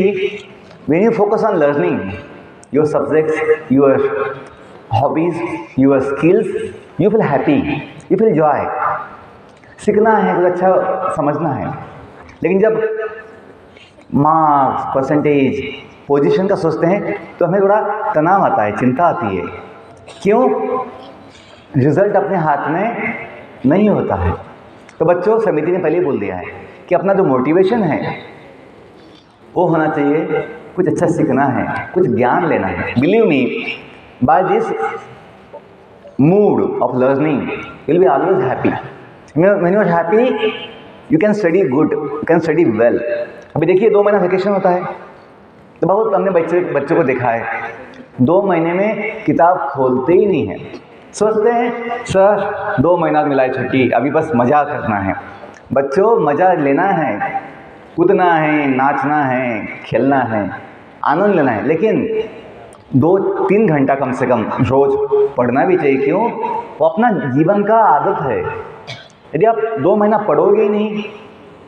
when you focus on learning your subjects, your hobbies, your skills, you feel happy, you feel joy. सीखना है, कुछ अच्छा समझना है। लेकिन जब मार्क्स, परसेंटेज, पोजीशन का सोचते हैं तो हमें थोड़ा तनाव आता है, चिंता आती है। क्यों? रिजल्ट अपने हाथ में नहीं होता है। तो बच्चों, समिति ने पहले ही बोल दिया है कि अपना जो मोटिवेशन है वो होना चाहिए, कुछ अच्छा सीखना है, कुछ ज्ञान लेना है। Believe me, by this mood of learning will be always happy. When you are happy you can study good, you can study well. अभी देखिए 2 महीना वेकेशन होता है तो बहुत हमने बच्चों को देखा है 2 महीने में किताब खोलते ही नहीं है। सोचते हैं सर 2 महीना मिला है छुट्टी, अभी बस मज़ा करना है। बच्चों, मज़ा लेना है, कूदना है, नाचना है, खेलना है, आनंद लेना है, लेकिन 2-3 घंटा कम से कम रोज़ पढ़ना भी चाहिए। क्यों? वो अपना जीवन का आदत है। यदि आप 2 महीना पढ़ोगे ही नहीं,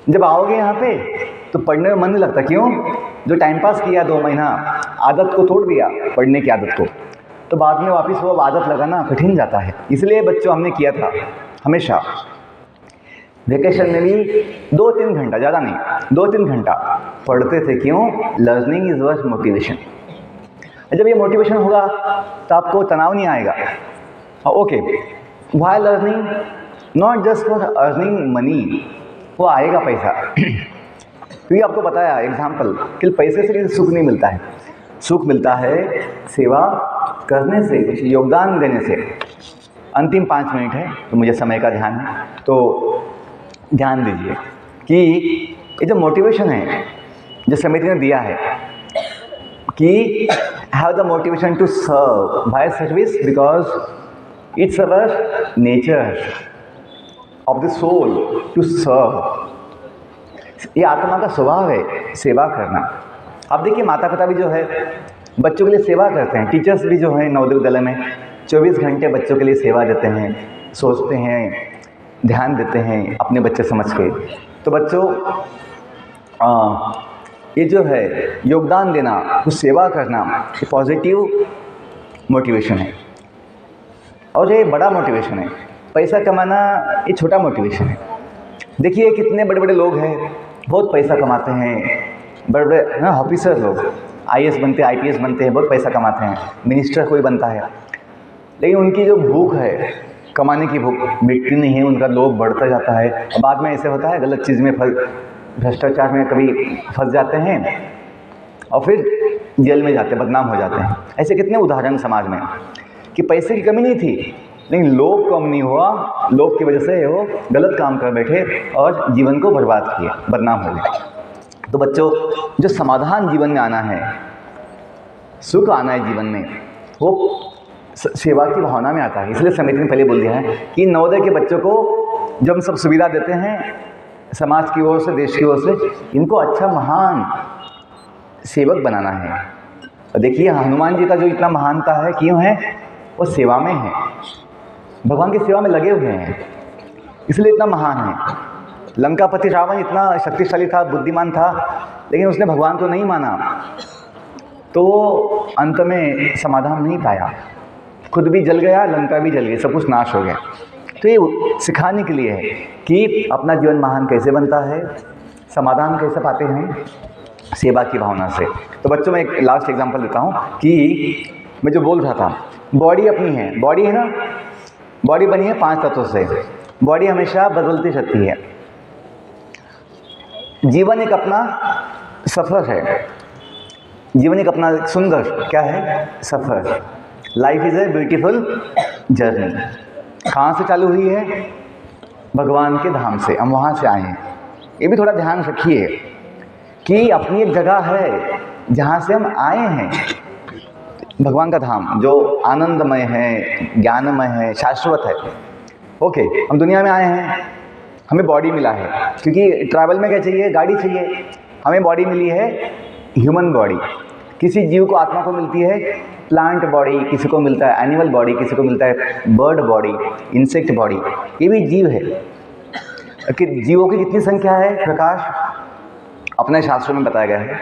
जब आओगे यहाँ पे तो पढ़ने में मन नहीं लगता। क्यों? जो टाइम पास किया 2 महीना, आदत को तोड़ दिया, पढ़ने की आदत को, तो बाद में वापस वो आदत लगाना कठिन जाता है। इसलिए बच्चों हमने किया था, हमेशा वेकेशन में भी 2-3 घंटा, ज़्यादा नहीं, 2-3 घंटा पढ़ते थे। क्यों? Learning is worth motivation. जब ये मोटिवेशन होगा तो आपको तनाव नहीं आएगा। Okay, why learning? Not just for earning money, वो आएगा पैसा। क्योंकि आपको बताया एग्जाम्पल कि पैसे से भी सुख नहीं मिलता है। सुख मिलता है सेवा करने से, कुछ योगदान देने से। अंतिम 5 मिनट है तो मुझे समय का ध्यान है, तो ध्यान दीजिए कि ये जो मोटिवेशन है जो समिति ने दिया है, कि have the motivation to serve. Why service? Because it's our nature of the soul to serve. ये आत्मा का स्वभाव है सेवा करना। अब देखिए माता पिता भी जो है बच्चों के लिए सेवा करते हैं, टीचर्स भी जो है नवोदय विद्यालय में 24 घंटे बच्चों के लिए सेवा देते हैं, सोचते हैं, ध्यान देते हैं अपने बच्चे समझ के। तो बच्चों ये जो है योगदान देना, कुछ सेवा करना, ये पॉजिटिव मोटिवेशन है और ये बड़ा मोटिवेशन है। पैसा कमाना ये छोटा मोटिवेशन है। देखिए कितने बड़े बड़े लोग हैं, बहुत पैसा कमाते हैं, बड़े बड़े ऑफिसर लोग IAS बनते हैं, IPS बनते हैं, बहुत पैसा कमाते हैं, मिनिस्टर कोई बनता है, लेकिन उनकी जो भूख है कमाने की भूख मिटती नहीं है, उनका लोभ बढ़ता जाता है। और बाद में ऐसे होता है गलत चीज़ में भ्रष्टाचार में कभी फंस जाते हैं और फिर जेल में जाते हैं, बदनाम हो जाते हैं। ऐसे कितने उदाहरण समाज में कि पैसे की कमी नहीं थी लेकिन लोभ कम नहीं हुआ, लोभ की वजह से वो गलत काम कर बैठे और जीवन को बर्बाद किए, बदनाम हो गए। तो बच्चों जो समाधान जीवन में आना है, सुख आना है जीवन में, वो सेवा की भावना में आता है। इसलिए समिति ने पहले बोल दिया है कि नवोदय के बच्चों को जब हम सब सुविधा देते हैं समाज की ओर से, देश की ओर से, इनको अच्छा महान सेवक बनाना है। और देखिए हनुमान जी का जो इतना महानता है क्यों है, वो सेवा में है, भगवान की सेवा में लगे हुए हैं, इसलिए इतना महान है। लंकापति रावण इतना शक्तिशाली था, बुद्धिमान था, लेकिन उसने भगवान को नहीं माना तो अंत में समाधान नहीं पाया, खुद भी जल गया, लंका भी जल गई, सब कुछ नाश हो गया। तो ये सिखाने के लिए है कि अपना जीवन महान कैसे बनता है, समाधान कैसे पाते हैं, सेवा की भावना से। तो बच्चों मैं एक लास्ट एग्जांपल देता हूँ कि मैं जो बोल रहा था, बॉडी अपनी है, बॉडी है ना, बॉडी बनी है 5 तत्वों से, बॉडी हमेशा बदलती रहती है। जीवन एक अपना सफ़र है, जीवन एक अपना सुंदर क्या है, सफ़र। Life is a beautiful journey. कहाँ से चालू हुई है, भगवान के धाम से, हम वहाँ से आए हैं। ये भी थोड़ा ध्यान रखिए कि अपनी एक जगह है जहाँ से हम आए हैं, भगवान का धाम जो आनंदमय है, ज्ञानमय है, शाश्वत है। ओके, हम दुनिया में आए हैं, हमें बॉडी मिला है, क्योंकि ट्रैवल में क्या चाहिए, गाड़ी चाहिए। हमें बॉडी मिली है ह्यूमन बॉडी, किसी जीव को, आत्मा को मिलती है प्लांट बॉडी, किसी को मिलता है एनिमल बॉडी, किसी को मिलता है बर्ड बॉडी, इंसेक्ट बॉडी। ये भी जीव है। कि जीवों की कितनी संख्या है प्रकाश, अपने शास्त्रों में बताया गया है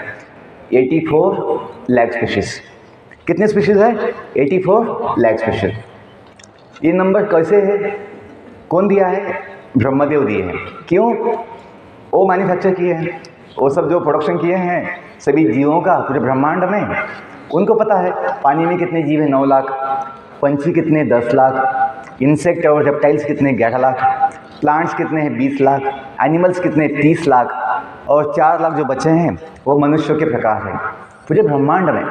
84 लाख स्पीशीज। कितने स्पीशीज है, 84 लाख स्पीशीज। ये नंबर कैसे है, कौन दिया है, ब्रह्मदेव दिए हैं। क्यों, वो मैन्युफैक्चर किए हैं, वो सब जो प्रोडक्शन किए हैं सभी जीवों का पूरे ब्रह्मांड में, उनको पता है पानी में कितने जीव हैं 9 लाख, पंछी कितने 10 लाख, इंसेक्ट और रेप्टाइल्स कितने 11 लाख, प्लांट्स कितने हैं 20 लाख, एनिमल्स कितने 30 लाख, और 4 लाख जो बचे हैं वो मनुष्यों के प्रकार हैं पूरे ब्रह्मांड में।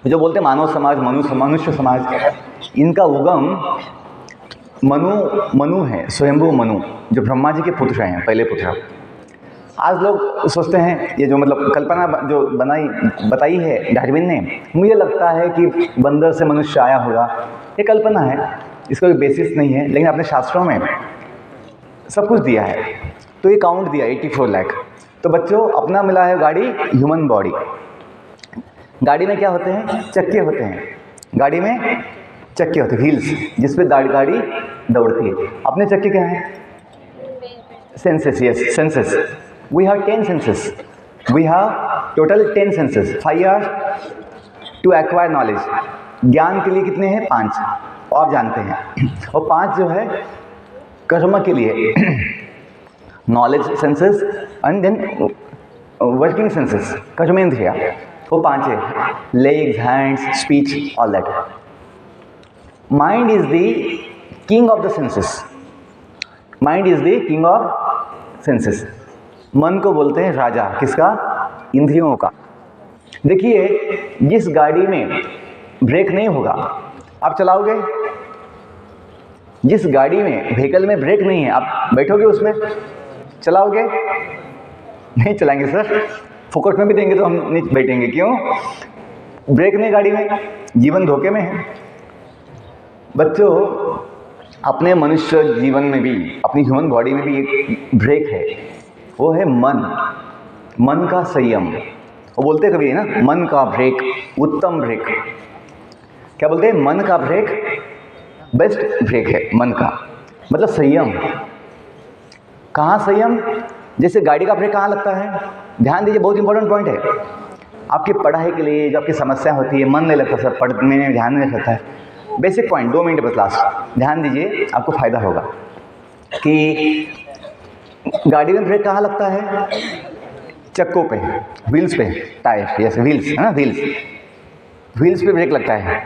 जो बोलते हैं मानव समाज, मनुष्य समाज, इनका उगम मनु है, स्वयंभू मनु, जो ब्रह्मा जी के पुत्र हैं, पहले पुत्र। आज लोग सोचते हैं ये जो मतलब कल्पना जो बताई है डार्विन ने, मुझे लगता है कि बंदर से मनुष्य आया होगा, ये कल्पना है, इसका कोई बेसिस नहीं है। लेकिन अपने शास्त्रों में सब कुछ दिया है। तो ये काउंट दिया 84 लाख। तो बच्चों अपना मिला है गाड़ी, ह्यूमन बॉडी। गाड़ी में क्या होते हैं, चक्के होते हैं, गाड़ी में चक्के होते हैं, व्हील्स, जिस पे गाड़ी दौड़ती है। अपने चक्के क्या हैं, senses. Yes, senses. We have 10 senses, we have total 10 senses. 5 are to acquire knowledge, ज्ञान के लिए कितने हैं, 5, आप जानते हैं। और 5 जो है कर्म के लिए, knowledge senses and then working senses, कर्मेंद्रिया, वो 5 है, legs, hands, speech, all that. Mind is the king of the senses, mind is the king of senses. मन को बोलते हैं राजा, किसका, इंद्रियों का। देखिए जिस गाड़ी में ब्रेक नहीं होगा आप चलाओगे, जिस गाड़ी में, व्हीकल में ब्रेक नहीं है, आप बैठोगे उसमें, चलाओगे, नहीं चलाएंगे सर। फोकट में भी देंगे तो हम नहीं बैठेंगे। क्यों? ब्रेक नहीं गाड़ी में, जीवन धोखे में है। बच्चों, अपने मनुष्य जीवन में भी, अपनी ह्यूमन बॉडी में भी एक ब्रेक है, वो है मन। मन का संयम। वो बोलते कभी है ना, मन का ब्रेक उत्तम ब्रेक। क्या बोलते हैं? मन का ब्रेक बेस्ट ब्रेक है। मन का मतलब संयम। कहाँ संयम? जैसे गाड़ी का ब्रेक कहाँ लगता है? ध्यान दीजिए, बहुत इंपॉर्टेंट पॉइंट है। आपकी पढ़ाई के लिए जो आपकी समस्या होती है, मन नहीं लगता सर, पढ़ने में ध्यान नहीं लगता है। बेसिक पॉइंट 2 मिनट बस लास्ट ध्यान दीजिए, आपको फायदा होगा। कि गाड़ी में ब्रेक कहाँ लगता है? चक्कों पे, व्हील्स पे, टायर, जैसे व्हील्स है ना, व्हील्स पे ब्रेक लगता है।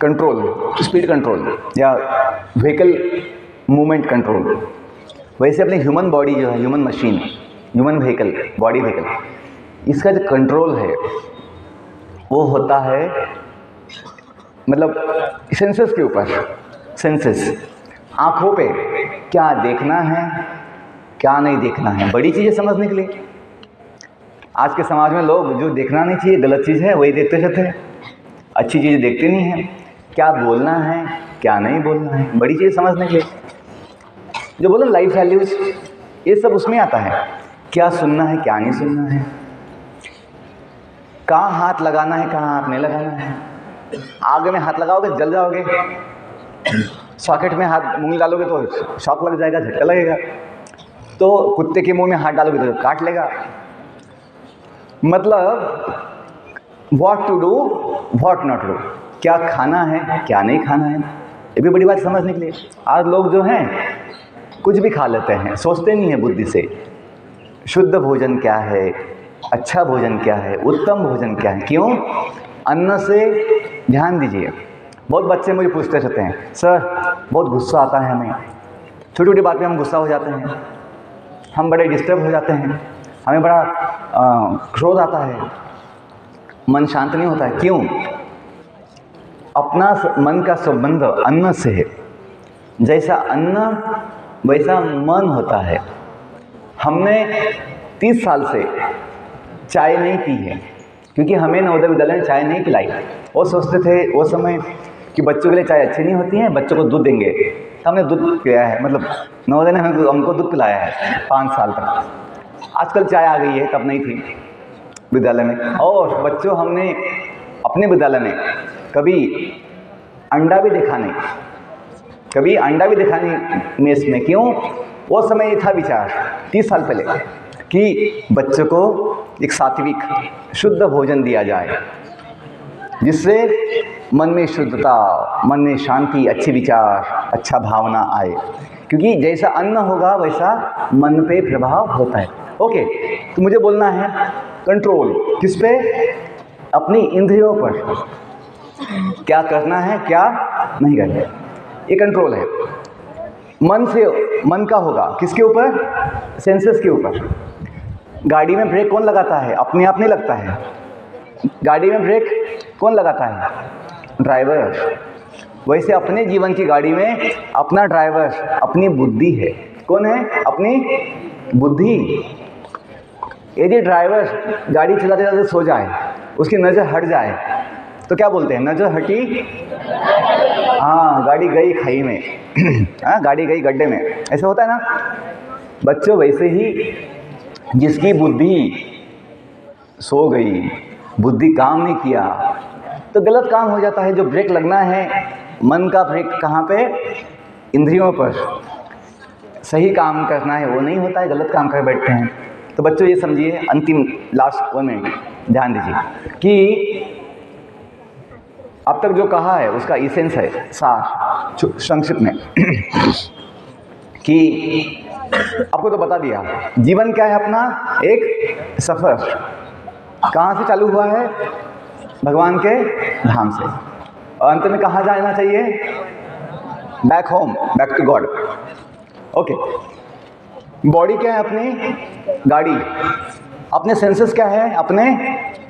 कंट्रोल, स्पीड कंट्रोल या व्हीकल मूवमेंट कंट्रोल। वैसे अपनी ह्यूमन बॉडी जो है, human machine, human vehicle, body vehicle, इसका जो कंट्रोल है वो होता है मतलब सेंसेस के ऊपर। सेंसेस, आँखों पे क्या देखना है, क्या नहीं देखना है, बड़ी चीज़ें समझने के लिए। आज के समाज में लोग जो देखना नहीं चाहिए, गलत चीज़ है, वही देखते रहते हैं, अच्छी चीज़ें देखते नहीं हैं। क्या बोलना है, क्या नहीं बोलना है, बड़ी चीज़ें समझने के लिए। जो बोलो लाइफ वैल्यूज़, ये सब उसमें आता है। क्या सुनना है, क्या नहीं सुनना है, कहाँ हाथ लगाना है, कहाँ हाथ नहीं लगाना है। आग में हाथ लगाओगे जल जाओगे, सॉकेट में हाथ मुंह डालोगे तो शॉक लग जाएगा, झटका लगेगा। तो कुत्ते के मुंह में हाथ डालोगे तो काट लेगा। मतलब what to do, what not do, क्या खाना है, क्या नहीं खाना है, ये भी बड़ी बात समझने के लिए। आज लोग जो हैं कुछ भी खा लेते हैं, सोचते नहीं है बुद्धि से। शुद्ध भोजन क्या है, अच्छा भोजन क्या है, उत्तम भोजन क्या है। क्यों? अन्न से, ध्यान दीजिए, बहुत बच्चे मुझे पूछते रहते हैं, सर बहुत गुस्सा आता है हमें, छोटी छोटी बात में हम गुस्सा हो जाते हैं, हम बड़े डिस्टर्ब हो जाते हैं, हमें बड़ा क्रोध आता है, मन शांत नहीं होता है। क्यों? अपना मन का संबंध अन्न से है। जैसा अन्न वैसा मन होता है। हमने 30 साल से चाय नहीं पी है, क्योंकि हमें नवोदय विद्यालय में चाय नहीं पिलाई। वो सोचते थे वो समय कि बच्चों के लिए चाय अच्छी नहीं होती है, बच्चों को दूध देंगे। हमने दूध पिलाया है, मतलब नवोदय ने हमको दूध पिलाया है 5 साल तक। आजकल चाय आ गई है, तब नहीं थी विद्यालय में। और बच्चों, हमने अपने विद्यालय में कभी अंडा भी देखा नहीं, कभी अंडा भी देखा नहीं मेस में। क्यों? वो समय ये था विचार 30 साल पहले कि बच्चों को एक सात्विक शुद्ध भोजन दिया जाए, जिससे मन में शुद्धता, मन में शांति, अच्छे विचार, अच्छा भावना आए। क्योंकि जैसा अन्न होगा वैसा मन पे प्रभाव होता है। ओके, तो मुझे बोलना है कंट्रोल किस पे? अपनी इंद्रियों पर। क्या करना है, क्या नहीं करना है, ये कंट्रोल है। मन से, मन का होगा किसके ऊपर? सेंसेस के ऊपर। गाड़ी में ब्रेक कौन लगाता है? अपने आप नहीं लगता है। गाड़ी में ब्रेक कौन लगाता है? ड्राइवर। वैसे अपने जीवन की गाड़ी में अपना ड्राइवर अपनी बुद्धि है। कौन है? अपनी बुद्धि। यदि ड्राइवर गाड़ी चलाते चलाते सो जाए, उसकी नज़र हट जाए, तो क्या बोलते हैं? नज़र हटी, हाँ गाड़ी गई खाई में, हाँ गाड़ी गई गड्ढे में। ऐसा होता है ना बच्चों? वैसे ही जिसकी बुद्धि सो गई, बुद्धि काम नहीं किया, तो गलत काम हो जाता है। जो ब्रेक लगना है, मन का ब्रेक कहाँ पे? इंद्रियों पर। सही काम करना है वो नहीं होता है, गलत काम कर बैठते हैं। तो बच्चों ये समझिए, अंतिम लास्ट 1 मिनट ध्यान दीजिए कि अब तक जो कहा है उसका इसेंस है, सार संक्षिप्त में कि आपको तो बता दिया जीवन क्या है अपना, एक सफ़र। कहाँ से चालू हुआ है? भगवान के धाम से। और अंत में कहाँ जाना चाहिए? Back home, back to God. Okay, body क्या है? अपनी गाड़ी। अपने सेंसेस क्या है? अपने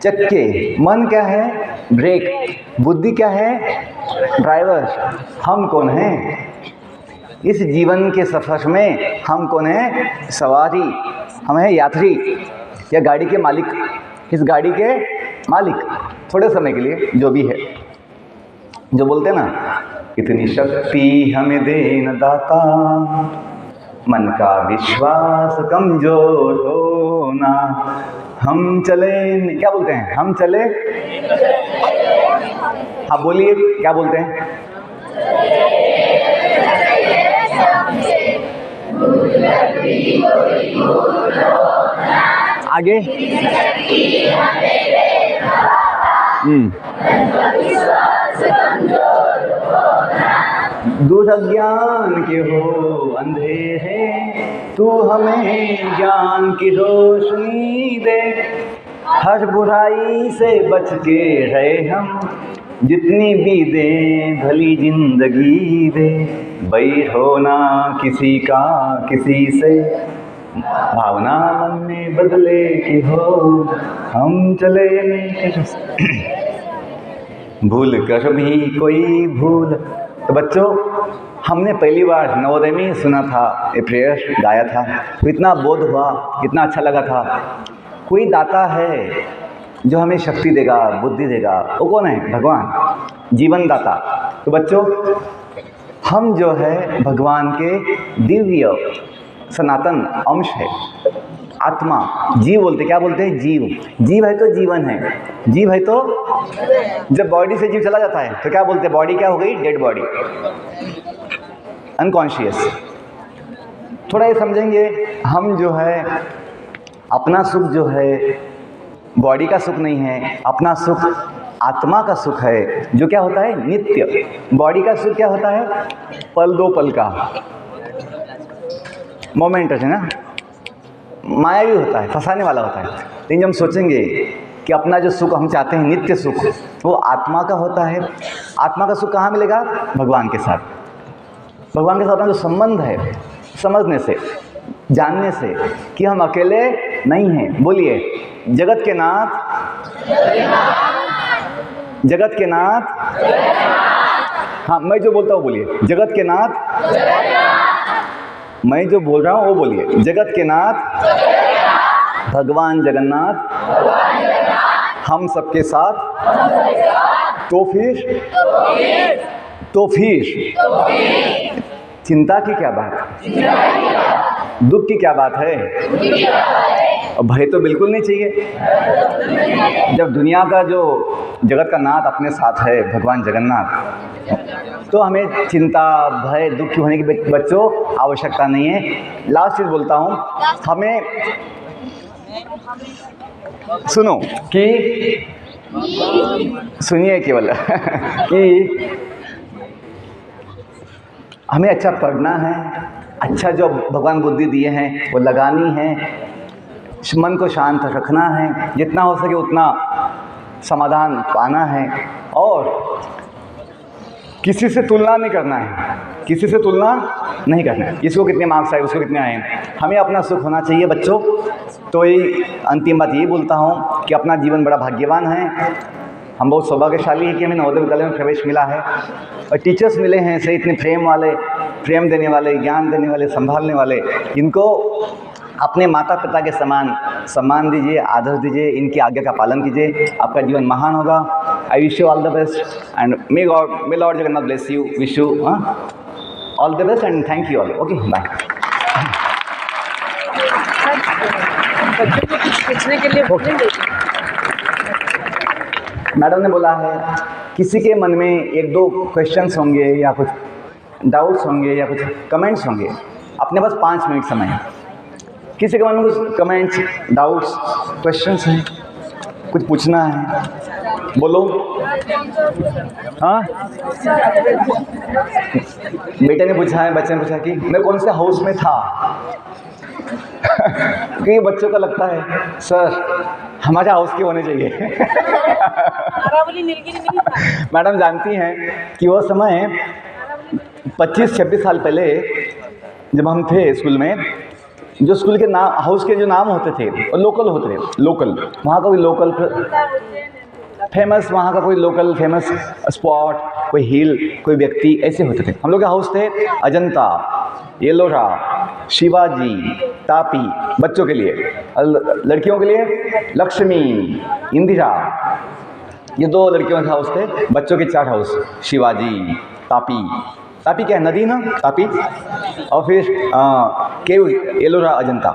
चक्के। मन क्या है? ब्रेक। बुद्धि क्या है? ड्राइवर। हम कौन हैं इस जीवन के सफ़र में? हम कौन हैं? सवारी। हम हैं यात्री। या गाड़ी के मालिक, इस गाड़ी के मालिक थोड़े समय के लिए जो भी है, जो बोलते हैं ना, इतनी शक्ति हमें देन दाता, मन का विश्वास कमजोर होना, हम चले, क्या बोलते हैं, हम चले, हाँ बोलिए क्या बोलते हैं, आगे दूर अज्ञान के हो अंधेरे, तू हमें ज्ञान की रोशनी दे, हर बुराई से बच के रहे हम, जितनी भी दे भली जिंदगी दे, बैर होना किसी का किसी से, भावना मन में बदले की हो, हम चले भूल कर भी कोई भूल। तो बच्चों, हमने पहली बार नवोदय में सुना था, ये प्रेयर गाया था, तो इतना बोध हुआ, इतना अच्छा लगा था। कोई दाता है जो हमें शक्ति देगा, बुद्धि देगा, वो कौन है? भगवान, जीवन दाता। तो बच्चों, हम जो है भगवान के दिव्य सनातन अंश है, आत्मा, जीव बोलते, क्या बोलते हैं? जीव। जीव है तो जीवन है, जीव है तो, जब बॉडी से जीव चला जाता है तो क्या बोलते हैं? बॉडी क्या हो गई? Dead body, unconscious. थोड़ा ये समझेंगे, हम जो है अपना सुख जो है बॉडी का सुख नहीं है, अपना सुख आत्मा का सुख है, जो क्या होता है? नित्य। बॉडी का सुख क्या होता है? पल दो पल का मोमेंट है ना, मायावी होता है, फंसाने वाला होता है। लेकिन जब हम सोचेंगे कि अपना जो सुख हम चाहते हैं, नित्य सुख, वो आत्मा का होता है। आत्मा का सुख कहाँ मिलेगा? भगवान के साथ। भगवान के साथ अपना जो संबंध है, समझने से, जानने से कि हम अकेले नहीं हैं। बोलिए, जगत के नाथ, जगत के नाथ, हाँ मैं जो बोलता हूँ बोलिए, जगत के नाथ, मैं जो बोल रहा हूँ वो बोलिए, जगत के नाथ, भगवान जगन्नाथ, हम सबके साथ। तो फिर चिंता की क्या बात, दुख की क्या बात है? और भय तो बिल्कुल नहीं चाहिए। जब दुनिया का जो जगत का नाथ अपने साथ है, भगवान जगन्नाथ, तो हमें चिंता, भय, दुख की होने की बच्चों आवश्यकता नहीं है। लास्ट चीज़ बोलता हूँ, हमें सुनो कि सुनिए केवल कि हमें अच्छा पढ़ना है, अच्छा जो भगवान बुद्धि दिए हैं वो लगानी है, मन को शांत रखना है, जितना हो सके उतना समाधान पाना है, और किसी से तुलना नहीं करना है, किसी से तुलना नहीं करना है। इसको कितने मार्क्स आए, उसको कितने आए, हमें अपना सुख होना चाहिए बच्चों। तो ये अंतिम बात यही बोलता हूँ कि अपना जीवन बड़ा भाग्यवान है। हम बहुत सौभाग्यशाली हैं कि हमें नवोदय विद्यालय में प्रवेश मिला है, और टीचर्स मिले हैं ऐसे इतने प्रेम वाले, प्रेम देने वाले, ज्ञान देने वाले, संभालने वाले। इनको अपने माता पिता के समान सम्मान दीजिए, आदर दीजिए, इनकी आज्ञा का पालन कीजिए, आपका जीवन महान होगा। I wish you all the best and may Lord Jagannath bless you, wish you all the best and thank you all. Okay, bye. बच्चों को कुछ पूछने के लिए बोलेंगे? मैडम ने बोला है किसी के मन में एक दो क्वेश्चंस होंगे या कुछ डाउट्स होंगे या कुछ कमेंट्स होंगे, अपने पास 5 मिनट समय है। किसी के मन में कुछ कमेंट्स, डाउट्स, क्वेश्चंस हैं, कुछ पूछना है, बोलो। हाँ, बेटे ने पूछा है, बच्चे ने पूछा कि मैं कौन से हाउस में था। क्योंकि बच्चों को लगता है सर हमारे हाउस के होने चाहिए। मैडम जानती हैं कि वो समय 25-26 साल पहले जब हम थे स्कूल में, जो स्कूल के नाम, हाउस के जो नाम होते थे वो लोकल होते थे। लोकल, वहाँ का कोई लोकल फेमस, वहाँ का कोई लोकल फेमस स्पॉट, कोई हिल, कोई व्यक्ति, ऐसे होते थे। हम लोग के हाउस थे अजंता, येलोरा, शिवाजी, तापी, बच्चों के लिए। लड़कियों के लिए लक्ष्मी, इंदिरा। ये 2 लड़कियों के हाउस थे, बच्चों के 4 हाउस, शिवाजी, तापी। तापी क्या है, नदी ना, तापी। और फिर केव, एलोरा, अजंता।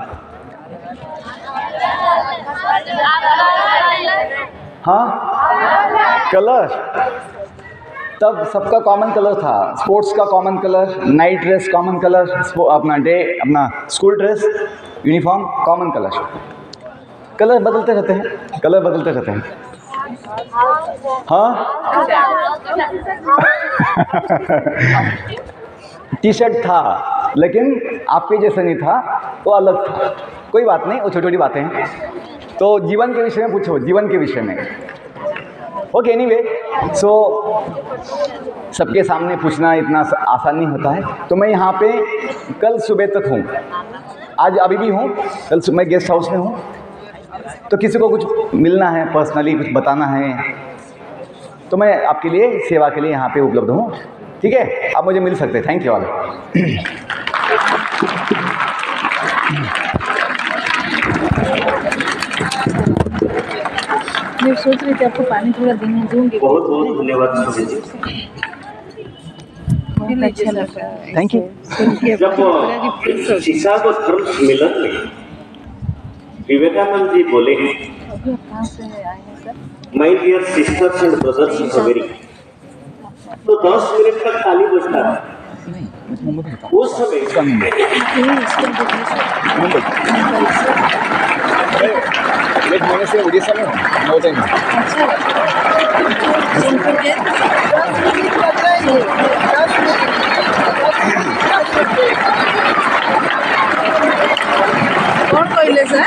हाँ, कलर तब सबका कॉमन कलर था। स्पोर्ट्स का common colour, night dress common colour, अपना school dress uniform common colour. Colour बदलते रहते हैं, कलर बदलते रहते हैं। हाँ टी शर्ट था, लेकिन आपके जैसा नहीं था, वो अलग था। कोई बात नहीं, वो छोटी छोटी बातें हैं। तो जीवन के विषय में पूछो, जीवन के विषय में। ओके, एनीवे, सो सबके सामने पूछना इतना आसान नहीं होता है। तो मैं यहाँ पे कल सुबह तक हूँ, आज अभी भी हूँ, कल मैं गेस्ट हाउस में हूँ। तो किसी को कुछ मिलना है, पर्सनली कुछ बताना है, तो मैं आपके लिए सेवा के लिए यहाँ पे उपलब्ध हूँ। ठीक है, आप मुझे मिल सकते हैं। Thank you all. मैं सोच रही थी आपको पानी थोड़ा देने दूंगी। बहुत बहुत धन्यवाद स्वामी जी। बहुत अच्छा लगा। Thank you. जब शिकागो धर्म सम्मेलन में विवेकानंद जी बोले, अभी आप कहाँ से आए हैं sir? My dear sisters and brothers in America, तो 10 मिनट तक ताली बजता था। उस समय एक महीने से उड़ीसा में हूँ, 9 दिन। कौन कहले सर?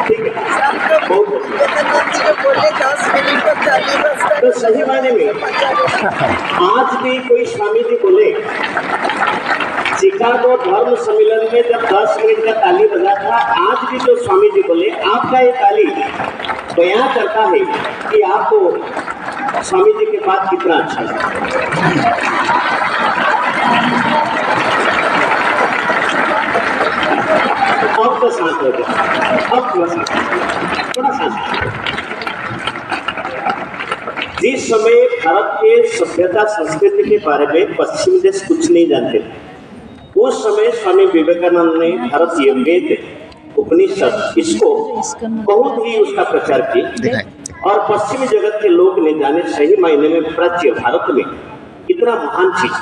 तो सही मायने में आज भी कोई स्वामी जी बोले, शिकागो धर्म सम्मेलन में जब 10 मिनट का ताली बजा था, आज भी जो स्वामी जी बोले, आपका ये ताली बयां करता है कि आपको स्वामी जी के बाद कितना अच्छा लगा। अब तो शांत हो गया, अब थोड़ा शांत। जिस समय भारत के सभ्यता संस्कृति के बारे में पश्चिमी देश कुछ नहीं जानते थे, उस समय स्वामी विवेकानंद ने भारतीय वेद उपनिषद इसको बहुत ही उसका प्रचार किया, और पश्चिमी जगत के लोग ने जाने सही मायने में प्राच्य भारत में इतना महान चीज।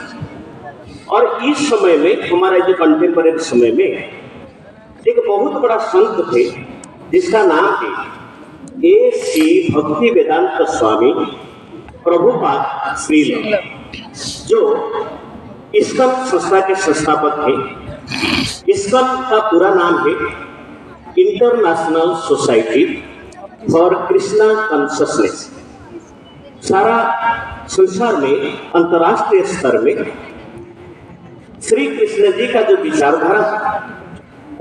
और इस समय में, हमारा जो कंटेम्परेरी समय में, एक बहुत बड़ा संत थे जिसका नाम है ए.सी. भक्ति वेदांत स्वामी प्रभुपाद श्रील, जो इस्कॉन संस्था के संस्थापक थे। इस्कॉन का पूरा नाम है international society for Krishna consciousness. सारा संसार में, अंतर्राष्ट्रीय स्तर में श्री कृष्ण जी का जो विचारधारा,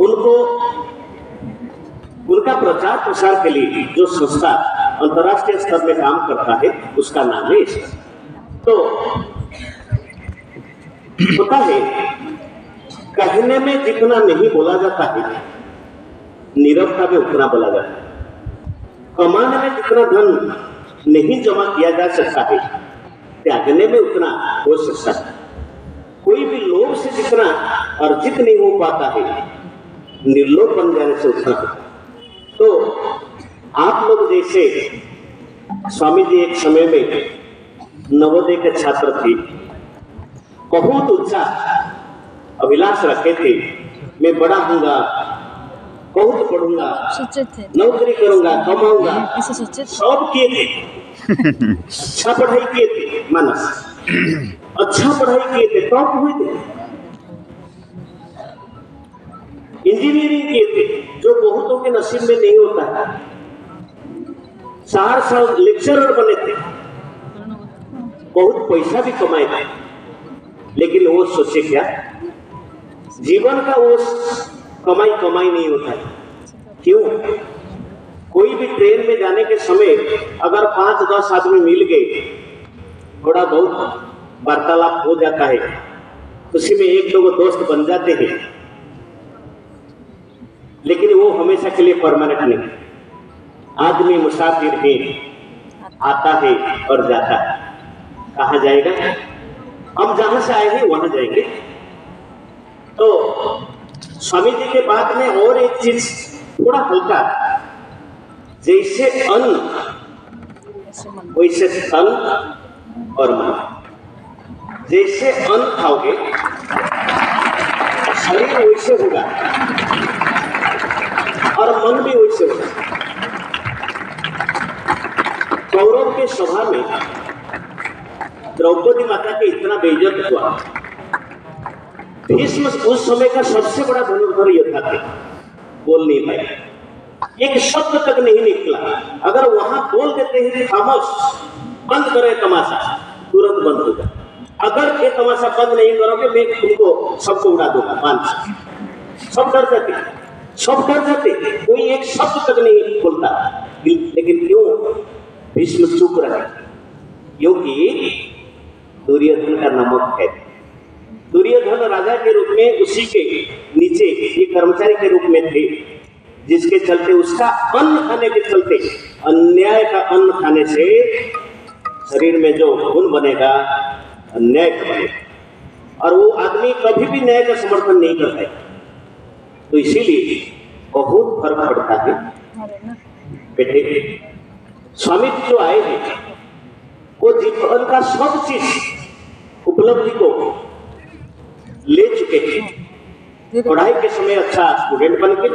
उनको उनका प्रचार प्रसार के लिए जो संस्था अंतर्राष्ट्रीय स्तर में काम करता है, उसका नाम है इस्कॉन। तो होता है, कहने में जितना नहीं बोला जाता है, नीरवता में उतना बोला जाता है। कमाने में जितना धन नहीं जमा किया जा सकता है, त्यागने में उतना हो सकता है। कोई भी लोभ से जितना अर्जित नहीं हो पाता है, निर्लोभ बन जाने से उतना होता है। तो आप लोग जैसे, स्वामी जी एक समय में नवोदय के छात्र थे, बहुत ऊंचा अभिलाष रखे थे, मैं बड़ा होऊंगा, बहुत पढ़ूंगा, नौकरी करूंगा, कमाऊंगा, सब किए थे। अच्छा पढ़ाई किए थे, मानस अच्छा पढ़ाई किए थे, टॉप हुए थे। इंजीनियरिंग किए थे, जो बहुतों के नसीब में नहीं होता है। 4 साल लेक्चरर बने थे, बहुत पैसा भी कमाए थे। लेकिन वो सोचे क्या, जीवन का वो कमाई नहीं होता है। क्यों? कोई भी ट्रेन में जाने के समय अगर 5-10 आदमी मिल गए, थोड़ा बहुत वार्तालाप हो जाता है, उसी में 1-2 दोस्त बन जाते हैं। लेकिन वो हमेशा के लिए परमानेंट नहीं। आदमी मुसाफिर है, आता है और जाता है। कहाँ जाएगा? हम जहां से आए हैं वहां जाएंगे। तो स्वामी जी के बाद में और एक चीज थोड़ा हल्का, जैसे अन्न वैसे तन और मन। जैसे अन्न खाओगे शरीर वैसे होगा और मन भी वैसे होगा। कौरव के सभा में द्रौपदी माता के इतना बेइज्जत हुआ। भीष्म उस समय का सबसे बड़ा धनुर्धर योद्धा थे, बोल नहीं पाए, एक शब्द तक नहीं निकला। अगर वहां बोल देते हैं खामोश, बंद करे तमाशा, तुरंत बंद होगा। अगर ये तमाशा बंद नहीं करोगे मैं तुमको सबको उड़ा दूंगा, मान से। सब डर जाते, सब डर जाते, कोई एक शब्द तक नहीं बोलता। लेकिन क्यों भीष्म चुप रहे? क्योंकि दुर्योधन का नमक है। दुर्योधन राजा के रूप में उसी के नीचे ये कर्मचारी के रूप में थे, जिसके चलते उसका अन्न खाने के चलते, अन्याय का अन्न खाने से शरीर में जो खून बनेगा अन्याय का बनेगा, और वो आदमी कभी भी न्याय का समर्थन नहीं करता है। तो इसीलिए बहुत फर्क पड़ता है। बेटे, स्वामी जी जो आए हैं वो जीवन का सब चीज उपलब्धि को ले चुके हैं। पढ़ाई के समय अच्छा स्टूडेंट बन के,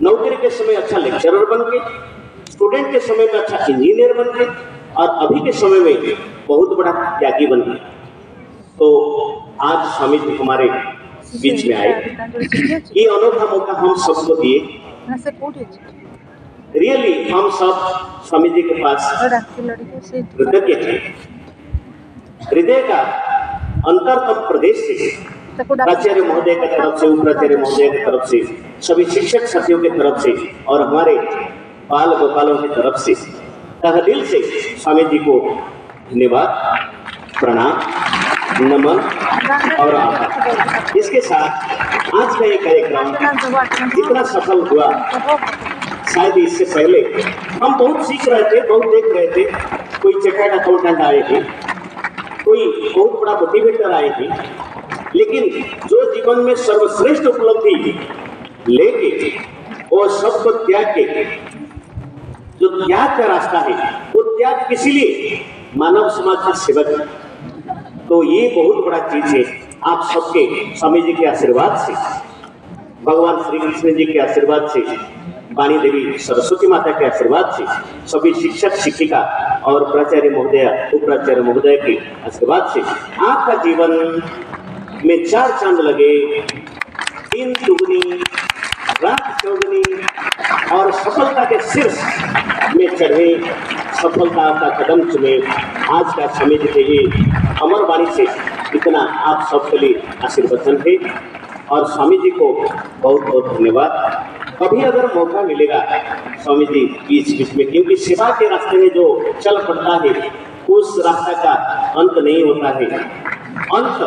नौकरी के समय अच्छा लेक्चरर बन के, स्टूडेंट के समय में अच्छा इंजीनियर बन के, और अभी के समय में बहुत बड़ा त्यागी बन गए। तो आज स्वामी जी हमारे बीच में आए, ये अनोखा मौका हम सबको दिए। रियली हम सब स्वामी जी के पास कृतज्ञ हैं। हृदय का अंतरतम प्रदेश से प्राचार्य महोदय की तरफ से, उपाचार्य महोदय की तरफ से, सभी शिक्षक साथियों की तरफ से और हमारे बाल गोपालों की तरफ से तहे दिल से स्वामी जी को धन्यवाद, प्रणाम, नमन और आभार। इसके साथ आज का ये कार्यक्रम जितना सफल हुआ, शायद इससे पहले हम बहुत सीख रहे थे, बहुत देख रहे थे। कोई चार्टर्ड अकाउंटेंट आए थे, कोई बहुत बड़ा मोटिवेटर आए थे, लेकिन जो जीवन में सर्वश्रेष्ठ उपलब्धि लेके और सबको त्याग के, जो त्याग का रास्ता है, वो त्याग किसी लिए? मानव समाज का सेवक है। तो ये बहुत बड़ा चीज है। आप सबके स्वामी जी के आशीर्वाद से, भगवान श्री कृष्ण जी के आशीर्वाद से, वाणी देवी सरस्वती माता के आशीर्वाद से, सभी शिक्षक शिक्षिका और प्राचार्य महोदय, उपाचार्य महोदय के आशीर्वाद से आपका जीवन में 4 चांद लगे, 3 दुगनी रात चौगनी, और सफलता के शीर्ष में चढ़े, सफलता का कदम चुमे। आज का समय के ये अमर वाणी से इतना आप सबके लिए आशीर्वचन है, और स्वामी जी को बहुत बहुत धन्यवाद। कभी अगर मौका मिलेगा स्वामी जी बीच में, क्योंकि सेवा के रास्ते में जो चल पड़ता है उस रास्ता का अंत नहीं होता है। अंत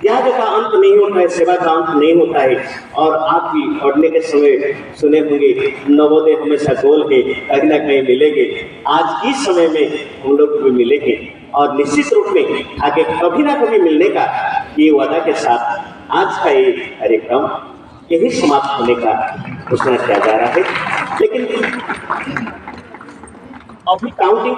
त्याग का अंत नहीं होता है, सेवा का अंत नहीं होता है। और आप भी पढ़ने के समय सुने होंगे, नवोदय हमेशा गोल है, कहीं ना कहीं मिलेंगे। आज इस समय में हम लोग भी मिलेंगे, और निश्चित रूप में आगे कभी ना कभी मिलने का ये वादा के साथ आज का ये कार्यक्रम यही समाप्त होने का घोषणा किया जा रहा है। लेकिन अभी काउंटिंग